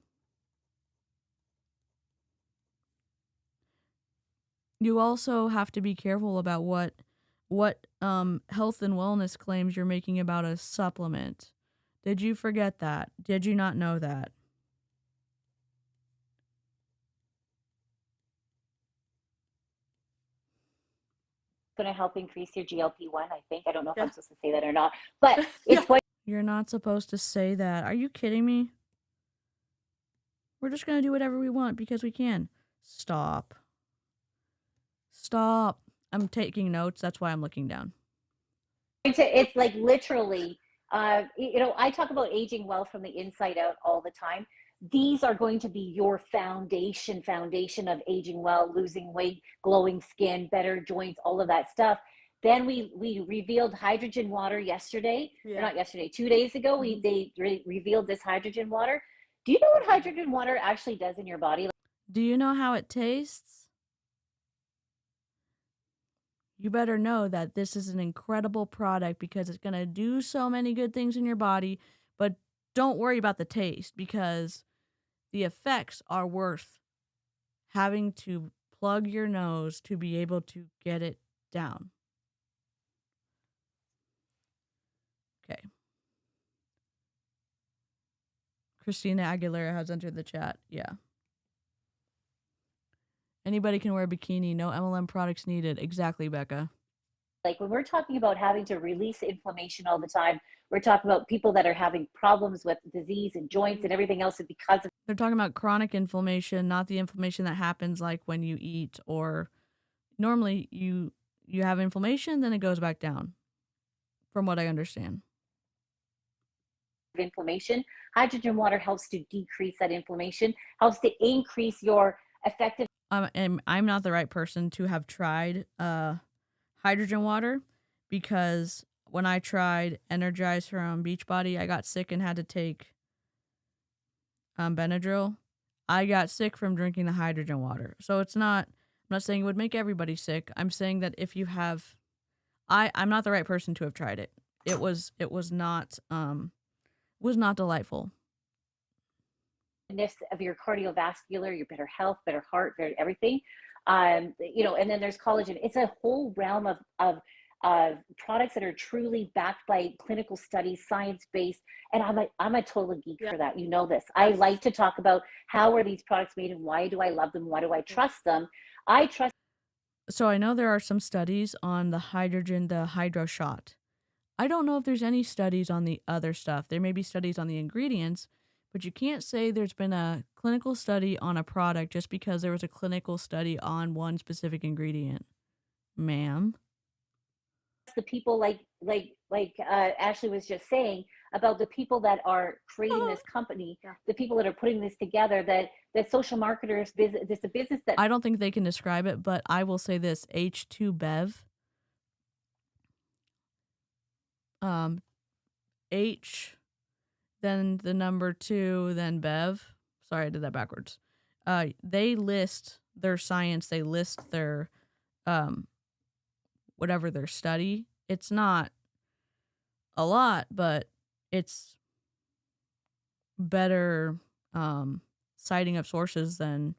You also have to be careful about what health and wellness claims you're making about a supplement. Did you forget that? Did you not know that?
going to help increase your GLP-1, I think. I don't know if
Yeah.
I'm supposed to say that or not, but it's going.
You're not supposed to say that. Are you kidding me? We're just going to do whatever we want because we can. Stop. Stop. I'm taking notes. That's why I'm looking down.
It's like literally, I talk about aging well from the inside out all the time. These are going to be your foundation of aging well, losing weight, glowing skin, better joints, all of that stuff. Then we revealed hydrogen water yesterday, or not yesterday, 2 days ago. They revealed this hydrogen water. Do you know what hydrogen water actually does in your body?
Do you know how it tastes? You better know that this is an incredible product because it's going to do so many good things in your body, but don't worry about the taste because the effects are worth having to plug your nose to be able to get it down. Okay. Christina Aguilera has entered the chat. Yeah. Anybody can wear a bikini. No MLM products needed. Exactly, Becca.
Like when we're talking about having to release inflammation all the time, we're talking about people that are having problems with disease and joints and everything else because of.
They're talking about chronic inflammation, not the inflammation that happens like when you eat or normally you have inflammation, then it goes back down, from what I understand.
Inflammation. Hydrogen water helps to decrease that inflammation, helps to increase your effective.
I'm not the right person to have tried hydrogen water because when I tried Energize from Beachbody, I got sick and had to take Benadryl. I got sick from drinking the hydrogen water. So I'm not saying it would make everybody sick. I'm saying that if you have, I'm not the right person to have tried it. It was not delightful.
Of your cardiovascular, your better health, better heart, better everything. And then there's collagen. It's a whole realm of products that are truly backed by clinical studies, science-based. And I'm a total geek for that. You know this. I like to talk about how are these products made and why do I love them? Why do I trust them? I trust.
So I know there are some studies on the hydro shot. I don't know if there's any studies on the other stuff. There may be studies on the ingredients, but you can't say there's been a clinical study on a product just because there was a clinical study on one specific ingredient. Ma'am.
The people like Ashley was just saying about the people that are creating this company, the people that are putting this together, that social marketers, this a business that
I don't think they can describe it, but I will say this: H2Bev. H, then the number 2, then Bev. Sorry, I did that backwards. They list their science. They list their whatever their study. It's not a lot, but it's better citing of sources than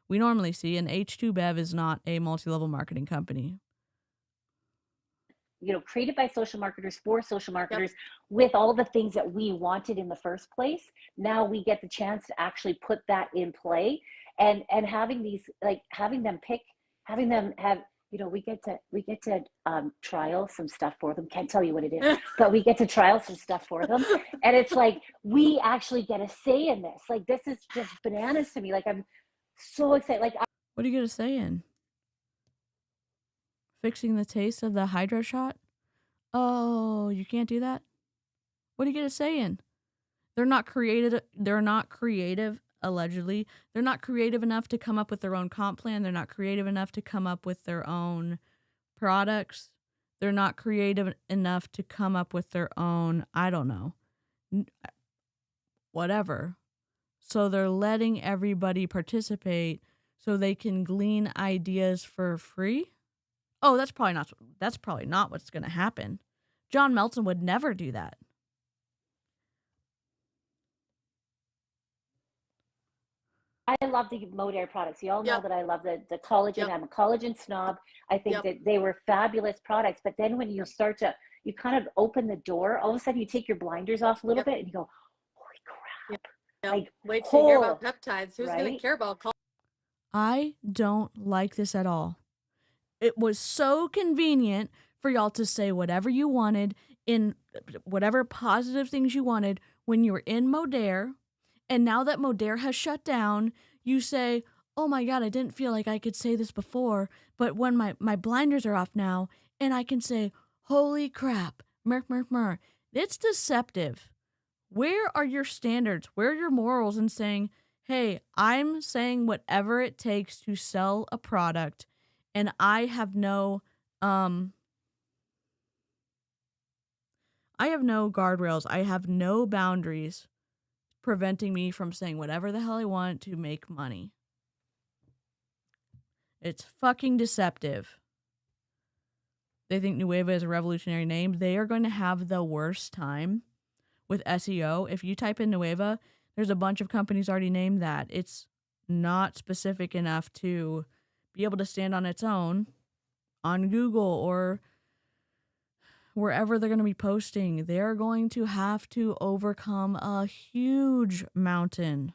we normally see. And H2Bev is not a multi-level marketing company.
Created by social marketers for social marketers, with all the things that we wanted in the first place. Now we get the chance to actually put that in play, and having these, like having them have, we get to trial some stuff for them. Can't tell you what it is, but we get to trial some stuff for them. And it's like, we actually get a say in this. Like, this is just bananas to me. Like, I'm so excited. Like,
what do you get a say in? Fixing the taste of the hydro shot? Oh, you can't do that? What do you get a say in? They're not creative, allegedly. They're not creative enough to come up with their own comp plan. They're not creative enough to come up with their own products. They're not creative enough to come up with their own, I don't know, whatever. So they're letting everybody participate so they can glean ideas for free? Oh, that's probably not what's going to happen. John Melton would never do that.
I love the Modere products. You all know that I love the collagen. I'm a collagen snob. I think that they were fabulous products. But then when you start to, you kind of open the door, all of a sudden you take your blinders off a little bit and you go, holy crap. Like,
wait till you hear about peptides. Who's going to care about collagen?
I don't like this at all. It was so convenient for y'all to say whatever you wanted in whatever positive things you wanted when you were in Modere. And now that Modere has shut down, you say, oh my God, I didn't feel like I could say this before, but when my blinders are off now, and I can say, holy crap, mer, mer, mer. It's deceptive. Where are your standards? Where are your morals in saying, hey, I'm saying whatever it takes to sell a product, and I have no guardrails. I have no boundaries preventing me from saying whatever the hell I want to make money. It's fucking deceptive. They think Neweva is a revolutionary name. They are going to have the worst time with SEO. If you type in Neweva, there's a bunch of companies already named that. It's not specific enough to be able to stand on its own on Google or wherever they're going to be posting. They're going to have to overcome a huge mountain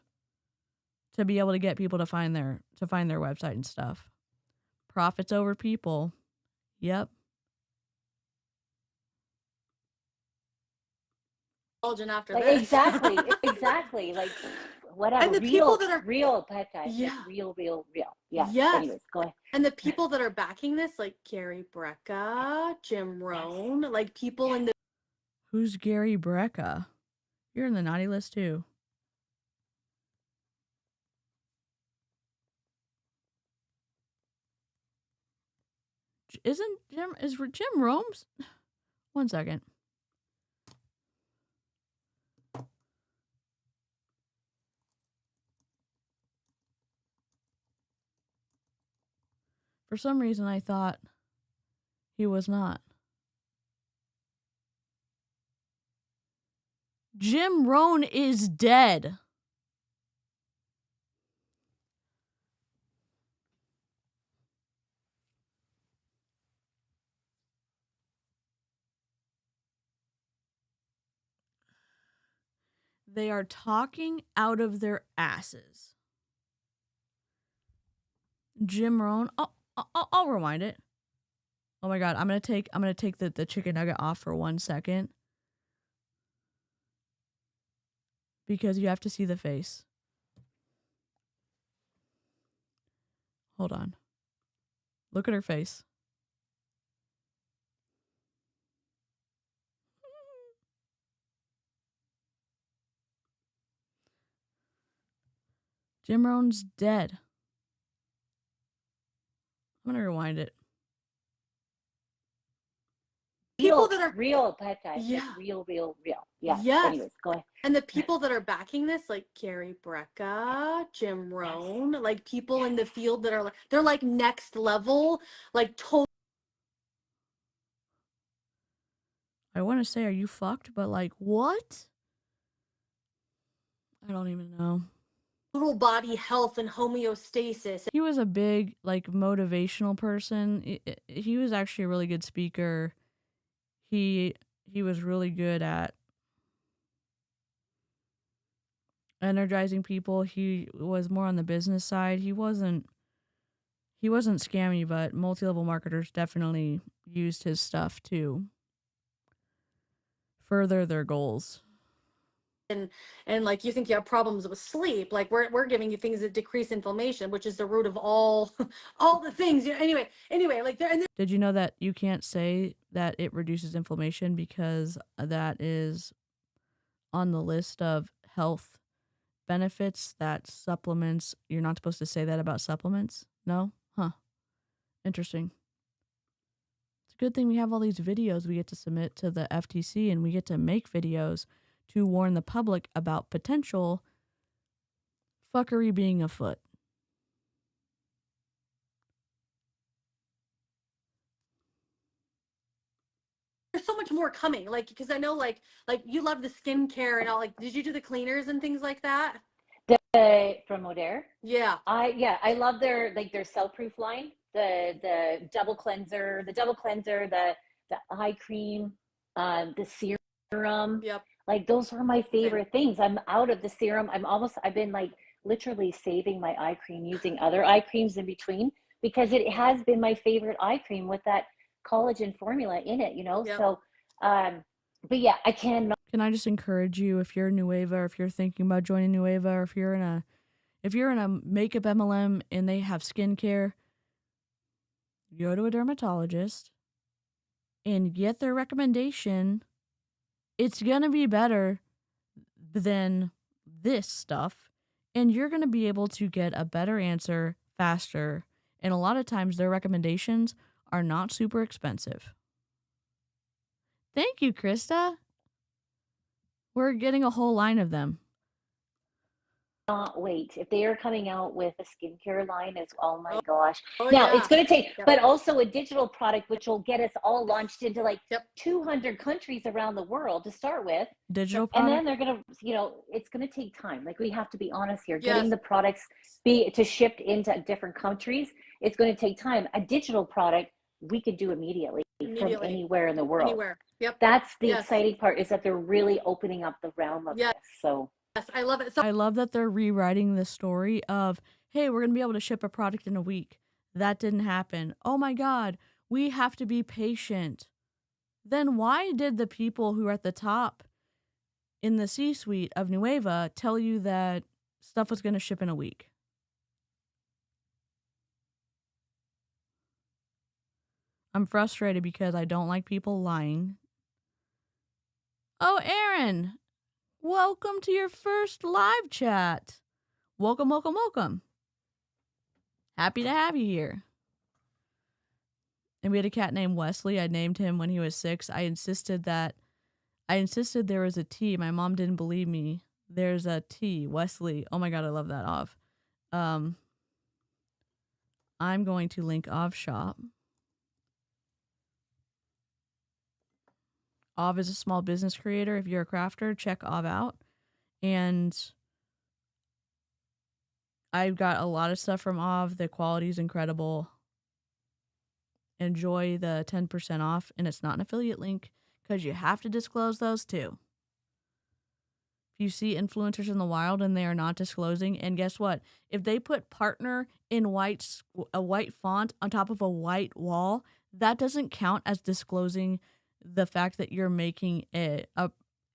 to be able to get people to find their website and stuff. Profits over people. Yep.
Collagen after
like,
this.
exactly. Like, whatever.
And the people that are
real peptides. Like, real. Yeah.
Yes.
Anyways, go ahead.
And the people that are backing this, like Gary Brecka, Jim Rohn, like people in the.
Who's Gary Brecka? You're in the naughty list too. Is Jim Rome's? One second. For some reason, I thought he was not. Jim Rohn is dead. They are talking out of their asses. Jim Rohn. I'll rewind it. Oh my god, I'm gonna take the chicken nugget off for 1 second. Because you have to see the face. Hold on. Look at her face. Jim Rohn's dead. I'm gonna rewind it.
People that are
real bad guys.
Yeah.
Like real. Yeah.
Yes.
Anyways, go ahead.
And the people that are backing this, like Carrie Brecka, Jim Rohn, like people in the field that are like, they're like next level, like
I want to say, are you fucked? But like, what? I don't even know.
total body health and homeostasis.
He was a big, like, motivational person. He was actually a really good speaker. He was really good at energizing people. He was more on the business side. He wasn't scammy, but multi-level marketers definitely used his stuff to further their goals.
And like you think you have problems with sleep, like we're giving you things that decrease inflammation, which is the root of all the things. Anyway, like
did you know that you can't say that it reduces inflammation because that is on the list of health benefits that supplements, you're not supposed to say that about supplements? No? Huh. Interesting. It's a good thing we have all these videos we get to submit to the FTC, and we get to make videos to warn the public about potential fuckery being afoot.
there's so much more coming, like because I know like you love the skincare and all. Like, did you do the cleaners and things like that?
From Modere.
Yeah.
I love their cell-proof line. The double cleanser, the eye cream, the serum.
Yep.
Like those are my favorite things. I'm out of the serum. I've been like literally saving my eye cream, using other eye creams in between, because it has been my favorite eye cream with that collagen formula in it,
Yep.
So but yeah, I cannot.
Can I just encourage you, if you're Neweva, or if you're thinking about joining Neweva, or if you're in a makeup MLM and they have skincare, go to a dermatologist and get their recommendation. It's gonna be better than this stuff, and you're gonna be able to get a better answer faster. And a lot of times their recommendations are not super expensive. Thank you, Krista. We're getting a whole line of them.
Not wait. If they are coming out with a skincare line, oh my gosh.
Oh,
now
yeah.
it's going to take,
Yep.
but also a digital product, which will get us all launched into like
Yep.
200 countries around the world to start with.
Digital
And
product.
then they're going to, it's going to take time. Like we have to be honest here.
Yes.
Getting the products to shipped into different countries, it's going to take time. A digital product we could do immediately. From anywhere in the world.
Anywhere. Yep.
That's the
Yes.
exciting part, is that they're really opening up the realm of
Yes.
this. So
Yes, I love it. So
I love that they're rewriting the story of, hey, we're going to be able to ship a product in a week. That didn't happen. Oh my God, we have to be patient. Then why did the people who are at the top in the C-suite of Neweva tell you that stuff was going to ship in a week? I'm frustrated because I don't like people lying. Oh, Aaron, welcome to your first live chat. Welcome, welcome, welcome. Happy to have you here. And we had a cat named Wesley. I named him when he was 6. I insisted there was a T. My mom didn't believe me. There's a T, Wesley. Oh my God, I love that Ov. I'm going to link Ov shop. Ov is a small business creator. If you're a crafter, check Ov out. And I've got a lot of stuff from Ov. The quality is incredible. Enjoy the 10% off. And it's not an affiliate link because you have to disclose those too. If you see influencers in the wild and they are not disclosing, and guess what? If they put partner in a white font on top of a white wall, that doesn't count as disclosing the fact that you're making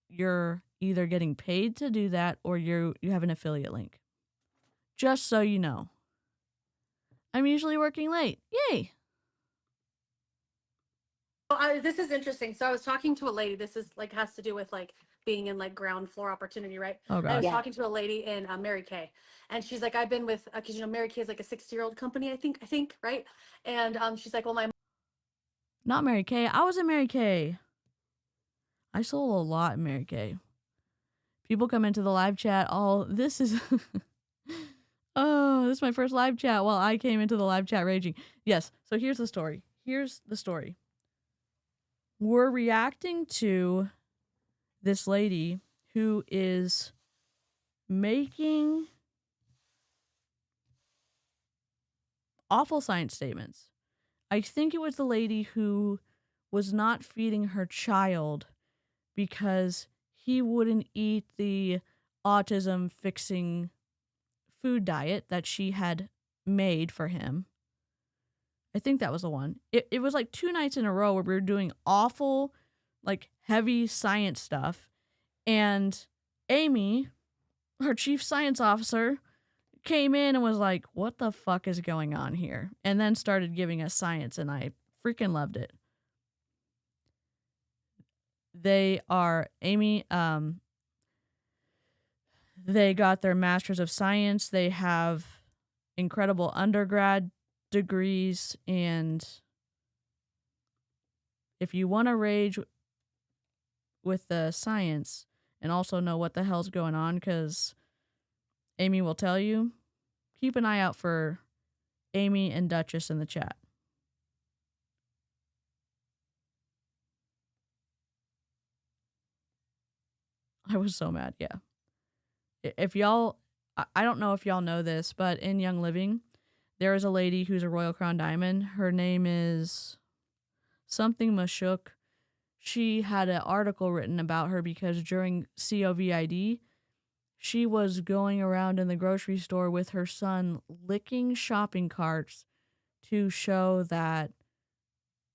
you're either getting paid to do that or you have an affiliate link. Just so you know. I'm usually working late. Yay!
This is interesting. So I was talking to a lady. This is like has to do with like being in like ground floor opportunity, right?
Oh
And I was
gosh.
Yeah.
talking to a lady in Mary Kay, and she's like, I've been with because Mary Kay is like a 60-year-old company, I think, right? And she's like, well, my
Not Mary Kay. I was in Mary Kay. I sold a lot in Mary Kay. People come into the live chat. Oh, this is oh, this is my first live chat while I came into the live chat raging. Yes. So here's the story. We're reacting to this lady who is making awful science statements. I think it was the lady who was not feeding her child because he wouldn't eat the autism fixing food diet that she had made for him. I think that was the one. It was like 2 nights in a row where we were doing awful, like heavy science stuff. And Amy, her chief science officer, came in and was like, what the fuck is going on here? And then started giving us science, and I freaking loved it. They are, Amy, they got their Masters of Science. They have incredible undergrad degrees, and if you want to rage with the science and also know what the hell's going on, because Amy will tell you, keep an eye out for Amy and Duchess in the chat. I was so mad, yeah. If y'all, I don't know if y'all know this, but in Young Living, there is a lady who's a Royal Crown Diamond. Her name is something Mashuk. She had an article written about her because during COVID, she was going around in the grocery store with her son licking shopping carts to show that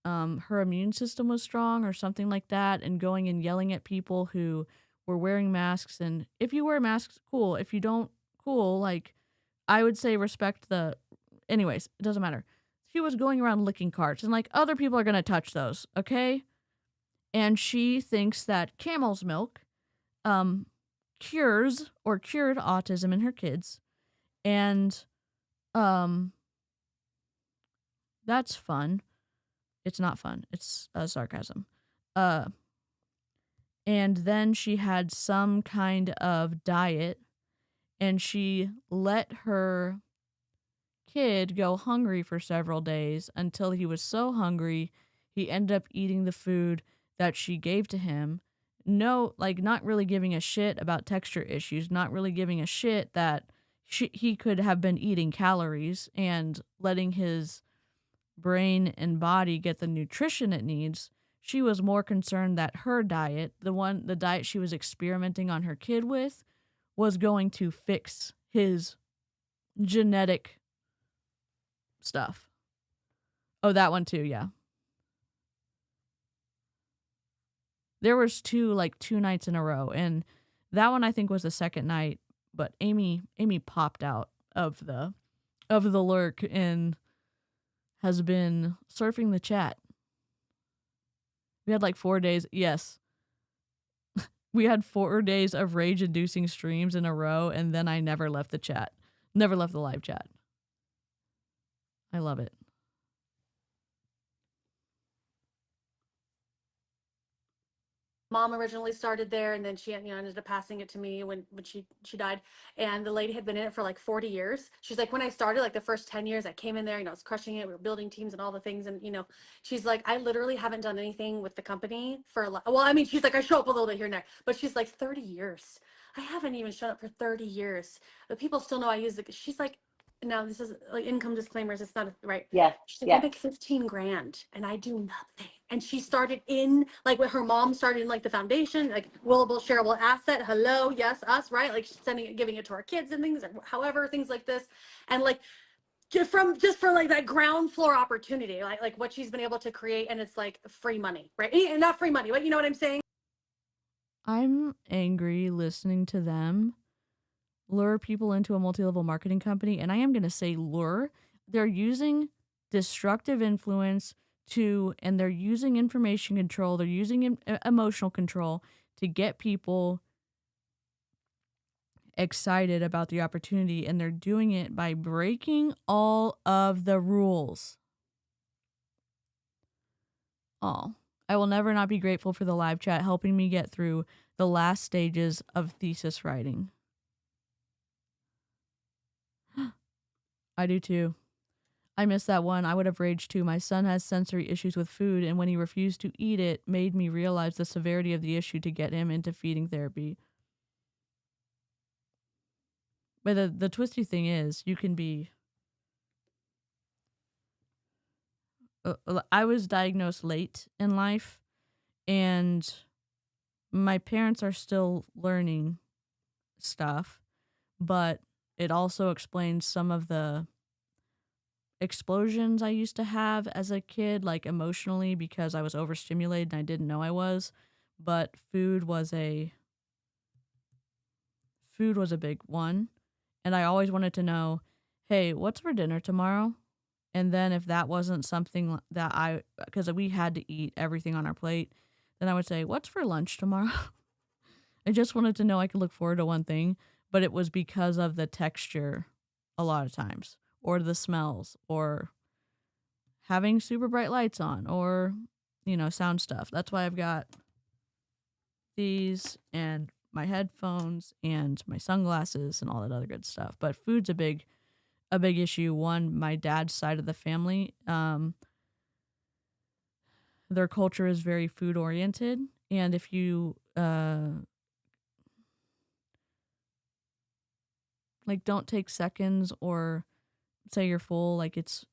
her immune system was strong or something like that, and going and yelling at people who were wearing masks. And if you wear masks, cool. If you don't, cool. Like, I would say respect the... Anyways, it doesn't matter. She was going around licking carts, and like, other people are going to touch those, okay? And she thinks that camel's milk cured autism in her kids. And that's fun. It's not fun. It's sarcasm. And then she had some kind of diet, and she let her kid go hungry for several days until he was so hungry he ended up eating the food that she gave to him. No, like, not really giving a shit about texture issues, not really giving a shit that he could have been eating calories and letting his brain and body get the nutrition it needs. She was more concerned that her diet, the diet she was experimenting on her kid with, was going to fix his genetic stuff. Oh, that one too, yeah. There was 2 nights in a row, and that one I think was the second night, but Amy popped out of the lurk and has been surfing the chat. We had like 4 days. Yes. We had 4 days of rage-inducing streams in a row, and then I never left the chat. Never left the live chat. I love it.
mom originally started there, and then she ended up passing it to me when she died. And the lady had been in it for like 40 years. She's like, when I started, like the first 10 years, I came in there, I was crushing it. We were building teams and all the things. And she's like, I literally haven't done anything with the company for well, I mean, she's like, I show up a little bit here and there, but she's like 30 years. I haven't even shown up for 30 years, but people still know I use it. She's like, now this is like income disclaimers. It's not right.
Yeah.
She's like,
Yeah.
I make 15 grand and I do nothing. And she started in like when her mom started in like the foundation, like willable shareable asset. Hello, yes, us, right? Like sending it, giving it to our kids and things, or however, things like this. And like just for like that ground floor opportunity, like what she's been able to create, and it's like free money, right? And not free money, but you know what I'm saying?
I'm angry listening to them lure people into a multi-level marketing company, and I am going to say lure. They're using destructive influence and they're using information control, they're using emotional control to get people excited about the opportunity, and they're doing it by breaking all of the rules. Oh, I will never not be grateful for the live chat helping me get through the last stages of thesis writing. I do too. I miss that one. I would have raged too. My son has sensory issues with food, and when he refused to eat it, made me realize the severity of the issue to get him into feeding therapy. But the twisty thing is, you can be... I was diagnosed late in life, and my parents are still learning stuff, but it also explains some of the explosions I used to have as a kid, like emotionally, because I was overstimulated and I didn't know I was. But food was a big one, and I always wanted to know, hey, what's for dinner tomorrow? And then if that wasn't something that because we had to eat everything on our plate, then I would say, what's for lunch tomorrow? I just wanted to know I could look forward to one thing, but it was because of the texture a lot of times, or the smells, or having super bright lights on, or, sound stuff. That's why I've got these and my headphones and my sunglasses and all that other good stuff. But food's a big issue. One, my dad's side of the family, their culture is very food oriented, and if you like don't take seconds or say you're full, like it's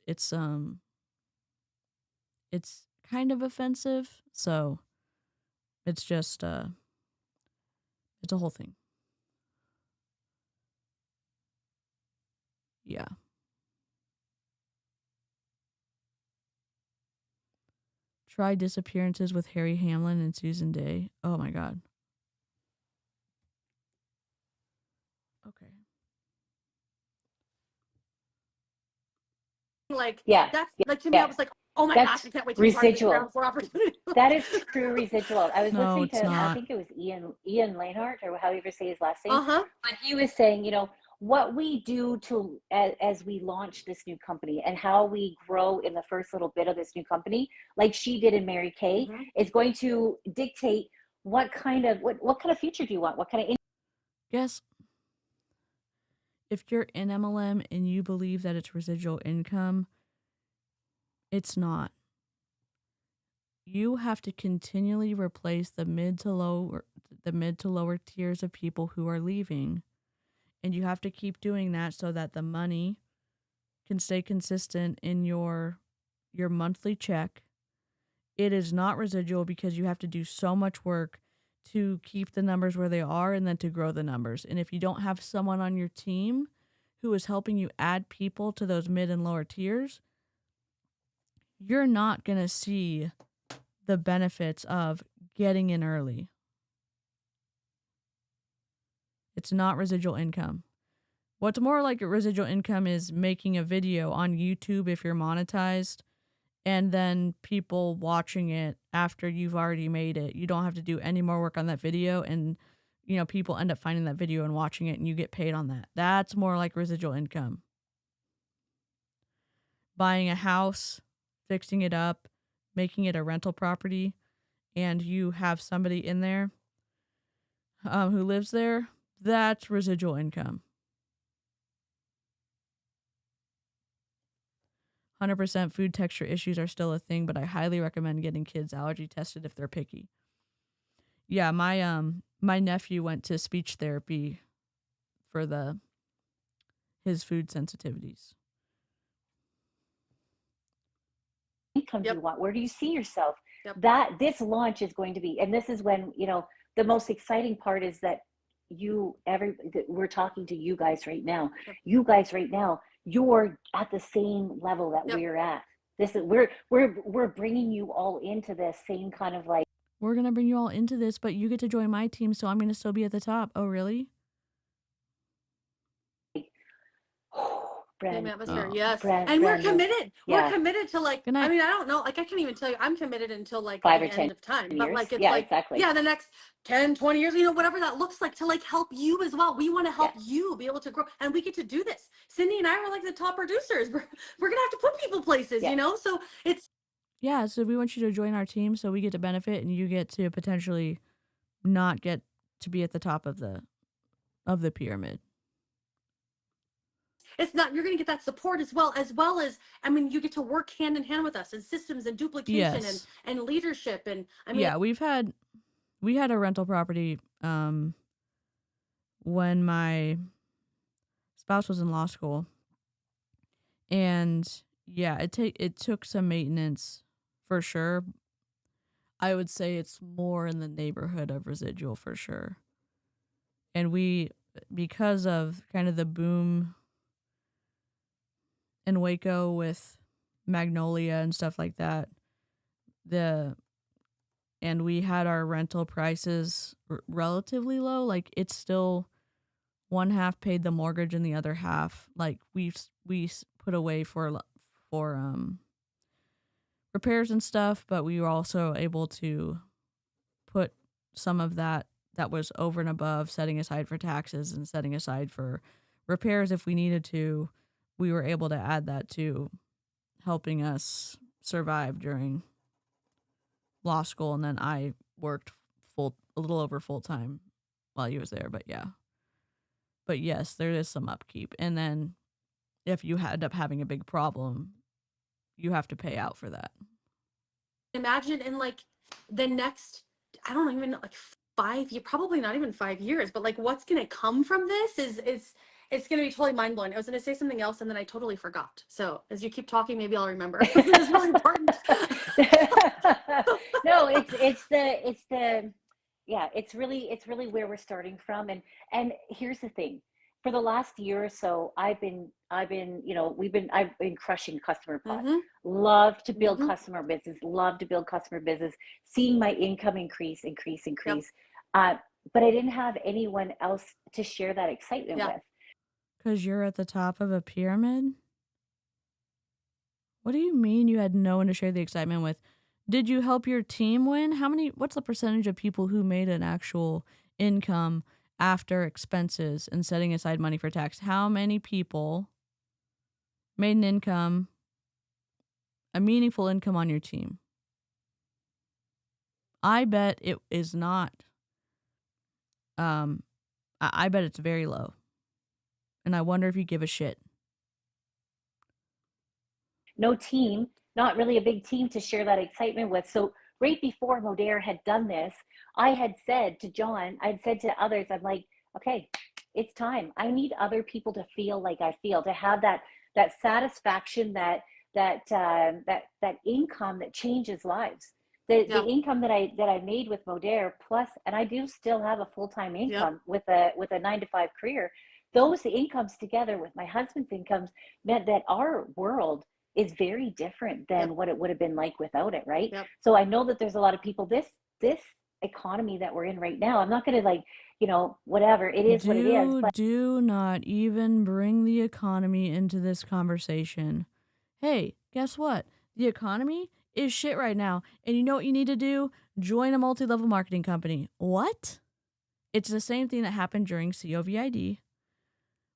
kind of offensive. So it's just it's a whole thing. Yeah. Try disappearances with Harry Hamlin and Susan Day. Oh my god. Okay.
Like,
Yeah.
that's like, to me, I was like, oh my
That's
gosh, I can't wait to be part of this
residual.
ground floor opportunity.
That is true residual. I was
No,
listening
it's
to, I
not.
think it was Ian Lanehart, or how you ever say his last name.
Uh-huh.
But he was saying, what we do to as we launch this new company and how we grow in the first little bit of this new company, like she did in Mary Kay, is going to dictate what kind of future do you want? What kind of
Yes. If you're in MLM and you believe that it's residual income, it's not. You have to continually replace the mid to lower tiers of people who are leaving. And you have to keep doing that so that the money can stay consistent in your monthly check. It is not residual because you have to do so much work to keep the numbers where they are and then to grow the numbers. And if you don't have someone on your team who is helping you add people to those mid and lower tiers, you're not going to see the benefits of getting in early. It's not residual income. What's more like a residual income is making a video on YouTube if you're monetized, and then people watching it after you've already made it. You don't have to do any more work on that video, and people end up finding that video and watching it, and you get paid on that. That's more like residual income. Buying a house, fixing it up, making it a rental property, and you have somebody in there who lives there, that's residual income. 100% food texture issues are still a thing, but I highly recommend getting kids allergy tested if they're picky. Yeah, my nephew went to speech therapy for his food sensitivities.
income do you want? Where do you see yourself?
Yep.
that this launch is going to be, and this is when, you know, the most exciting part is that we're talking to you guys right now.
Yep.
You guys right now, you're at the same level that
Yep.
we're at. This is we're bringing you all into this same kind of like,
We're going to bring you all into this, but you get to join my team, so I'm going to still be at the top. Oh, really?
Same
brand
atmosphere,
Oh.
yes.
brand
And we're
brand new.
committed.
Yeah.
We're committed to like,
Good
I
night.
mean, I don't know, like I can't even tell you, I'm committed until like
5
the
or 10
end of time. But
years.
like it's
Yeah,
like,
exactly.
yeah, the next 10, 20 years, you know, whatever that looks like to like help you as well. We want to help you be able to grow. And we get to do this. Cindy and I are like the top producers. We're gonna have to put people places,
Yeah.
you know? So it's
Yeah, so we want you to join our team so we get to benefit and you get to potentially not get to be at the top of the pyramid.
it's not, you're going to get that support as well as I mean, you get to work hand in hand with us in systems and duplication
Yes.
and leadership. And I mean,
Yeah, we had a rental property when my spouse was in law school. And yeah, it took some maintenance for sure. I would say it's more in the neighborhood of residual for sure. And because of kind of the boom in Waco with Magnolia and stuff like that, and we had our rental prices relatively low. Like it's still one half paid the mortgage and the other half like we put away for repairs and stuff, but we were also able to put some of that was over and above setting aside for taxes and setting aside for repairs if we needed to. We were able to add that to helping us survive during law school, and then I worked a little over full time while he was there. But yeah, but yes, there is some upkeep, and then if you end up having a big problem, you have to pay out for that.
imagine in like the next, I don't even know, like 5 years, probably not even 5 years, but like what's going to come from this is it's going to be totally mind blowing. I was going to say something else and then I totally forgot. So as you keep talking, maybe I'll remember. It's really important.
No, it's the yeah, it's really where we're starting from. And here's the thing. For the last year or so, I've been, you know, I've been crushing customer pods.
Mhm.
Love to build
Mhm.
customer business, seeing my income increase. But I didn't have anyone else to share that excitement
Yeah.
with.
Because you're at the top of a pyramid? What do you mean you had no one to share the excitement with? Did you help your team win? What's the percentage of people who made an actual income after expenses and setting aside money for tax? How many people made an income, a meaningful income on your team? I bet it is not. I bet it's very low. And I wonder if you give a shit.
No team, not really a big team to share that excitement with. So right before Modere had done this, I had said to John, I'd said to others, I'm like, okay, it's time. I need other people to feel like I feel, to have that satisfaction, that income that changes lives. The income that I made with Modere plus, and I do still have a full-time income with a 9-to-5 career. Those incomes together with my husband's incomes meant that our world is very different than what it would have been like without it, right? So I know that there's a lot of people, this economy that we're in right now, I'm not going to like, you know, whatever, it is what it is. But
Do not even bring the economy into this conversation. Hey, guess what? The economy is shit right now. And you know what you need to do? Join a multi-level marketing company. What? It's the same thing that happened during COVID,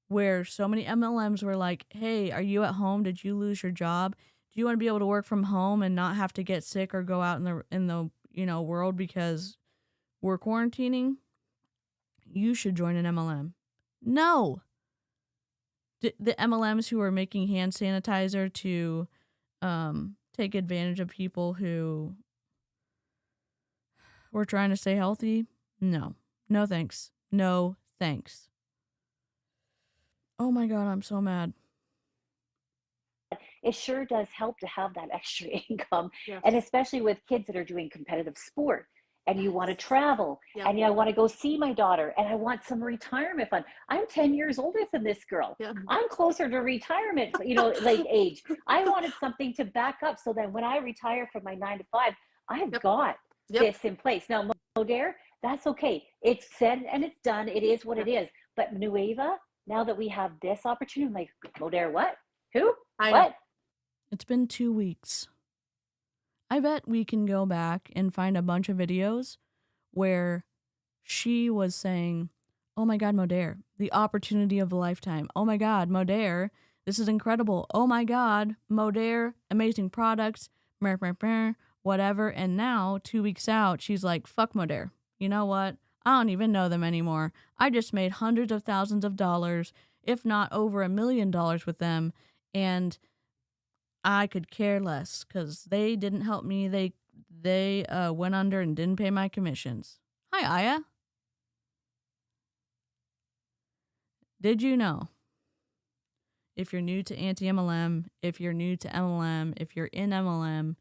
where so many MLMs were like, hey, are you at home? Did you lose your job? Do you want to be able to work from home and not have to get sick or go out in the world because we're quarantining? You should join an MLM. No. The MLMs who are making hand sanitizer to take advantage of people who were trying to stay healthy? No. No thanks. No thanks. Oh my God, I'm so mad.
it sure does help to have that extra income.
Yes.
And especially with kids that are doing competitive sport, and you want to travel, and I want to go see my daughter, and I want some retirement fund. I'm 10 years older than this girl. I'm closer to retirement, like age. I wanted something to back up so that when I retire from my 9 to 5, I've got this in place. Now, Modere, that's okay. It's said and it's done. It is what it is. But Neweva, now that we have this opportunity, I'm like, Modere, what? Who? What?
It's been 2 weeks. I bet we can go back and find a bunch of videos where she was saying, oh my God, Modere, the opportunity of a lifetime. Oh my God, Modere, this is incredible. Oh my God, Modere, amazing products, whatever. And now, 2 weeks out, she's like, fuck Modere. You know what? I don't even know them anymore. I just made hundreds of thousands of dollars, if not over $1 million with them. And I could care less because they didn't help me. They went under and didn't pay my commissions. Hi, Aya. Did you know, if you're new to anti-MLM, if you're new to MLM, if you're in MLM,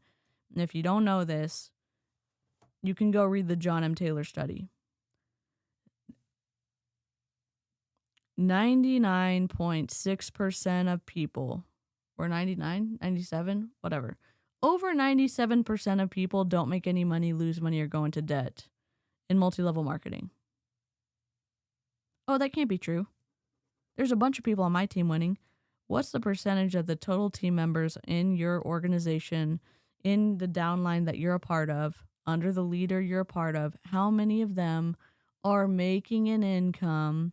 and if you don't know this, you can go read the John M. Taylor study. 99.6% of people, or 99, 97, whatever. Over 97% of people don't make any money, lose money, or go into debt in multi-level marketing. Oh, that can't be true. There's a bunch of people on my team winning. What's the percentage of the total team members in your organization, in the downline that you're a part of, under the leader you're a part of? How many of them are making an income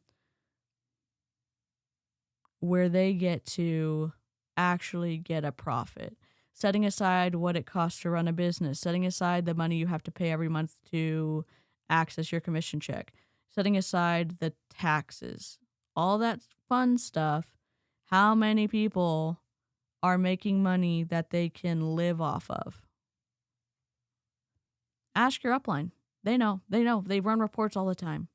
where they get to actually get a profit? Setting aside what it costs to run a business, setting aside the money you have to pay every month to access your commission check, setting aside the taxes, all that fun stuff. How many people are making money that they can live off of? Ask your upline. They know. They run reports all the time.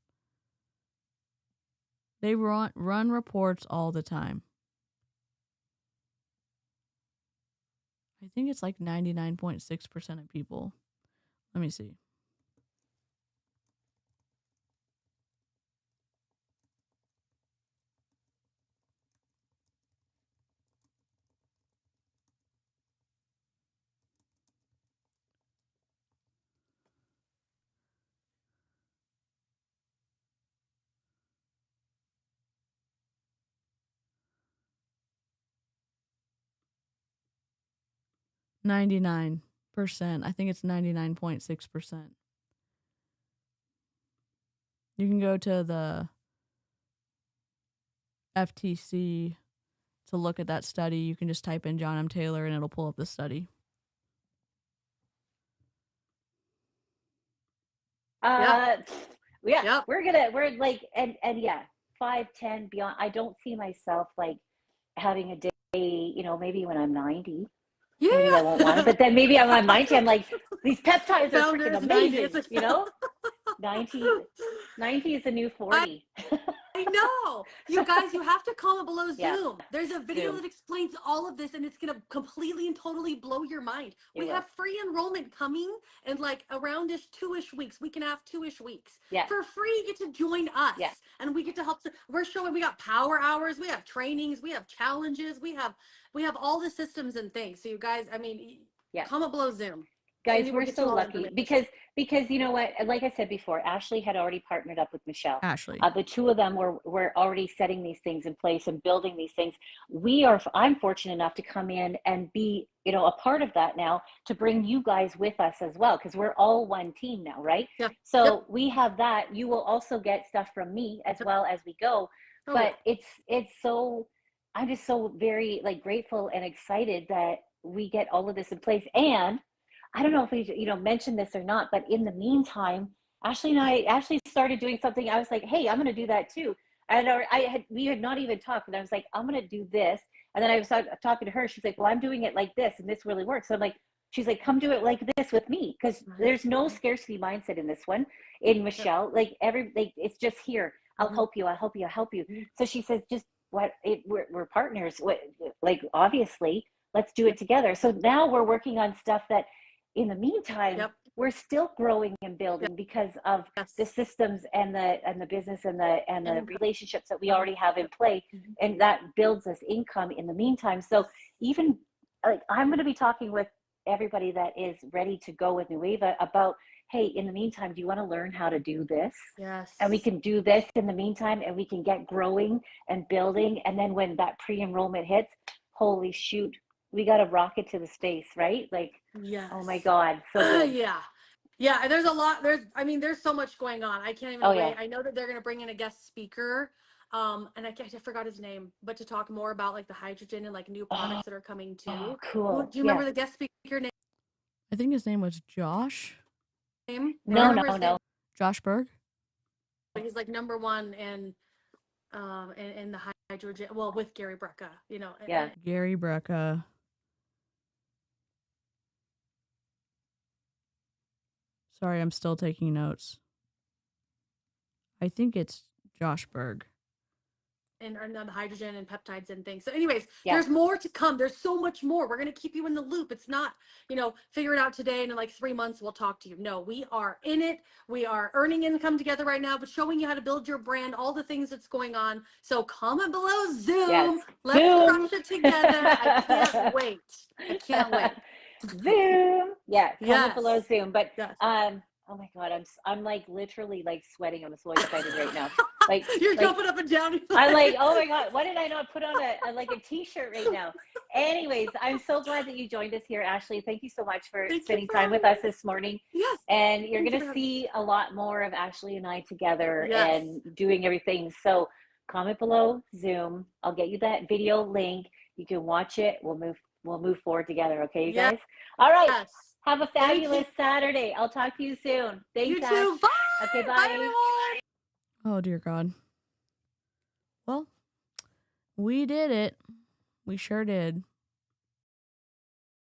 They run reports all the time. I think it's like 99.6% of people. Let me see. $99. I think it's 99.6%. You can go to the FTC to look at that study. You can just type in John M. Taylor and it'll pull up the study.
We're like, and yeah, 5, 10 beyond. I don't see myself like having a day, maybe when I'm 90.
Yeah.
Maybe I won't want it, but then maybe when I'm 90, I'm like, these peptides are freaking amazing, 90 is the new 40.
I know. You guys, you have to comment below Zoom.
Yeah.
There's a video that explains all of this, and it's going to completely and totally blow your mind. We have free enrollment coming in like around-ish 2-ish weeks. We can have 2-ish weeks.
Yeah.
For free, you get to join us.
Yeah.
And we get to help. We're showing, we got power hours, we have trainings, we have challenges, we have all the systems and things. So you guys, I mean, comment below Zoom.
Guys, we're so lucky because you know what, like I said before, Ashley had already partnered up with Michelle.
Ashley.
The two of them were already setting these things in place and building these things. I'm fortunate enough to come in and be, a part of that now, to bring you guys with us as well, because we're all one team now, right?
Yeah.
So we have that. You will also get stuff from me as well as we go. But it's so, I'm just so very grateful and excited that we get all of this in place. And I don't know if we, mentioned this or not, but in the meantime, Ashley and I actually started doing something. I was like, hey, I'm going to do that too. And we had not even talked, and I was like, I'm going to do this. And then I was talking to her. She's like, well, I'm doing it like this, and this really works. So I'm like, she's like, come do it like this with me. Cause there's no scarcity mindset in this one, in Michelle, it's just here. I'll help you. I'll help you. I'll help you. So she says, just we're partners. Obviously, let's do it together. So now we're working on stuff that in the meantime,
Yep.
we're still growing and building because of
Yes.
the systems and the business and the
Income.
relationships that we already have in play. And that builds us income in the meantime. So even like I'm going to be talking with everybody that is ready to go with Neweva about, hey, in the meantime, do you want to learn how to do this?
Yes.
And we can do this in the meantime, and we can get growing and building. And then when that pre-enrollment hits, holy shoot, we got to rocket to the space, right? Like,
yes.
oh my God. So good.
Yeah. There's a lot. There's so much going on. I can't even wait.
Yeah.
I know that they're going to bring in a guest speaker. And I forgot his name, but to talk more about like the hydrogen and like new products that are coming too.
Oh, cool.
Do you remember the guest speaker name?
I think his name was Josh.
No.
Josh Berg.
He's like number one in the hydrogen. Well, with Gary Brecka, you know.
Yeah.
Gary Brecka. Sorry, I'm still taking notes. I think it's Josh Berg.
And on the hydrogen and peptides and things. So anyways, there's more to come. There's so much more. We're going to keep you in the loop. It's not, figure it out today and in like 3 months we'll talk to you. No, we are in it. We are earning income together right now, but showing you how to build your brand, all the things that's going on. So comment below Zoom.
Yes.
Let's
Zoom.
crush it together. I can't wait.
Zoom. Yeah. Comment below Zoom. But oh my God, I'm like literally like sweating. I'm so excited right now. Like
you're jumping up and down.
I'm like, oh my God, why did I not put on a t-shirt right now? Anyways, I'm so glad that you joined us here, Ashley. Thank you so much for spending time with us this morning.
Yes.
And you're going to see a lot more of Ashley and I together and doing everything. So comment below Zoom. I'll get you that video link. You can watch it. We'll move forward together. Okay, you guys? All right.
Yes.
Have a fabulous Saturday. I'll talk to you soon. Thanks,
you too. Bye.
Okay, bye.
Bye, everyone.
Oh, dear God. Well, we did it. We sure did.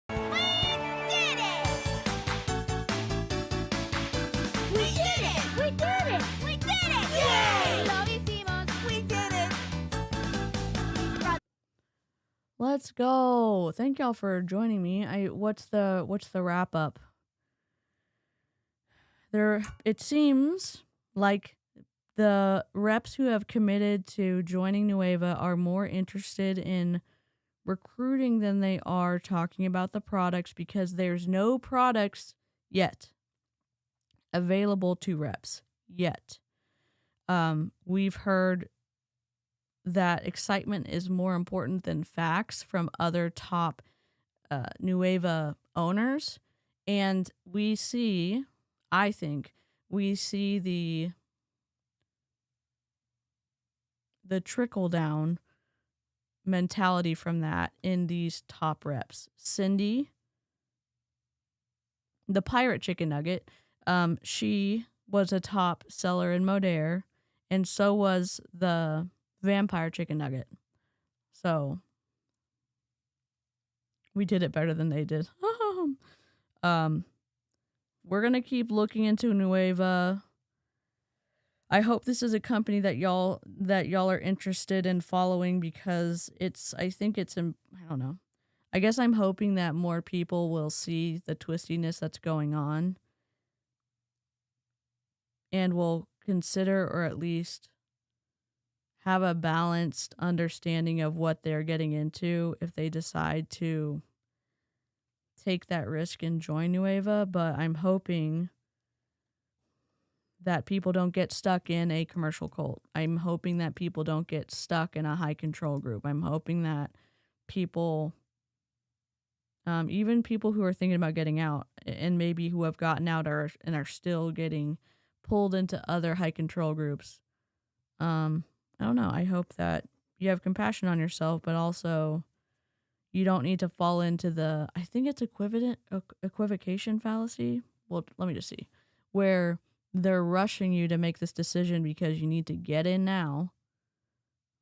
We did it! We did it! We did it! We did it! Yay! Lo hicimos! We did it!
Let's go. Thank y'all for joining me. What's the wrap up? It seems like the reps who have committed to joining Neweva are more interested in recruiting than they are talking about the products, because there's no products yet available to reps yet. We've heard that excitement is more important than facts from other top Neweva owners, and I think we see the trickle down mentality from that in these top reps. Cindy, the pirate chicken nugget, she was a top seller in Modere, and so was the vampire chicken nugget. So we did it better than they did. We're gonna keep looking into Neweva. I hope this is a company that y'all are interested in following, because I don't know. I guess I'm hoping that more people will see the twistiness that's going on and will consider, or at least have a balanced understanding of what they're getting into if they decide to take that risk and join Neweva. But I'm hoping that people don't get stuck in a commercial cult. I'm hoping that people don't get stuck in a high control group. I'm hoping that people, even people who are thinking about getting out and maybe who have gotten out and are still getting pulled into other high control groups. I don't know. I hope that you have compassion on yourself, but also you don't need to fall into I think it's equivocation fallacy. Well, let me just see. Where they're rushing you to make this decision because you need to get in now.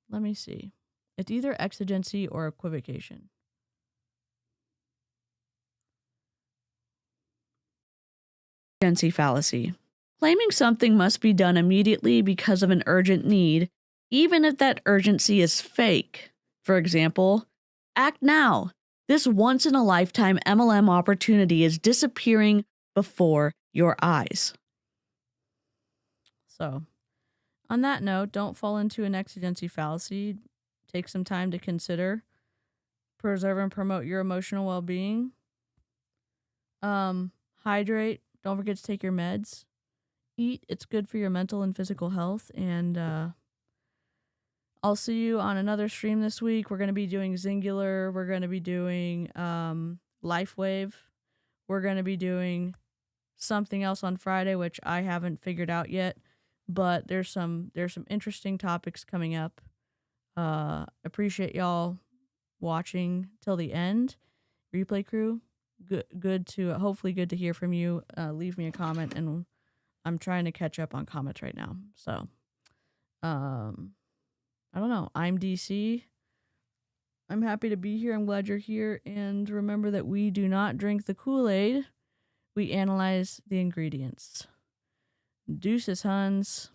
Let me see. It's either exigency or equivocation. Exigency fallacy. Claiming something must be done immediately because of an urgent need, even if that urgency is fake. For example, act now. This once-in-a-lifetime MLM opportunity is disappearing before your eyes. So, on that note, don't fall into an exigency fallacy. Take some time to consider, preserve and promote your emotional well-being. Hydrate. Don't forget to take your meds. Eat. It's good for your mental and physical health. And I'll see you on another stream this week. We're going to be doing Zingular. We're going to be doing LifeWave. We're going to be doing something else on Friday, which I haven't figured out yet. But there's some interesting topics coming up. Appreciate y'all watching till the end. Replay crew, hopefully good to hear from you. Leave me a comment, and I'm trying to catch up on comments right now. So, I don't know. I'm DC. I'm happy to be here. I'm glad you're here. And remember that we do not drink the Kool-Aid. We analyze the ingredients. Deuces, Huns.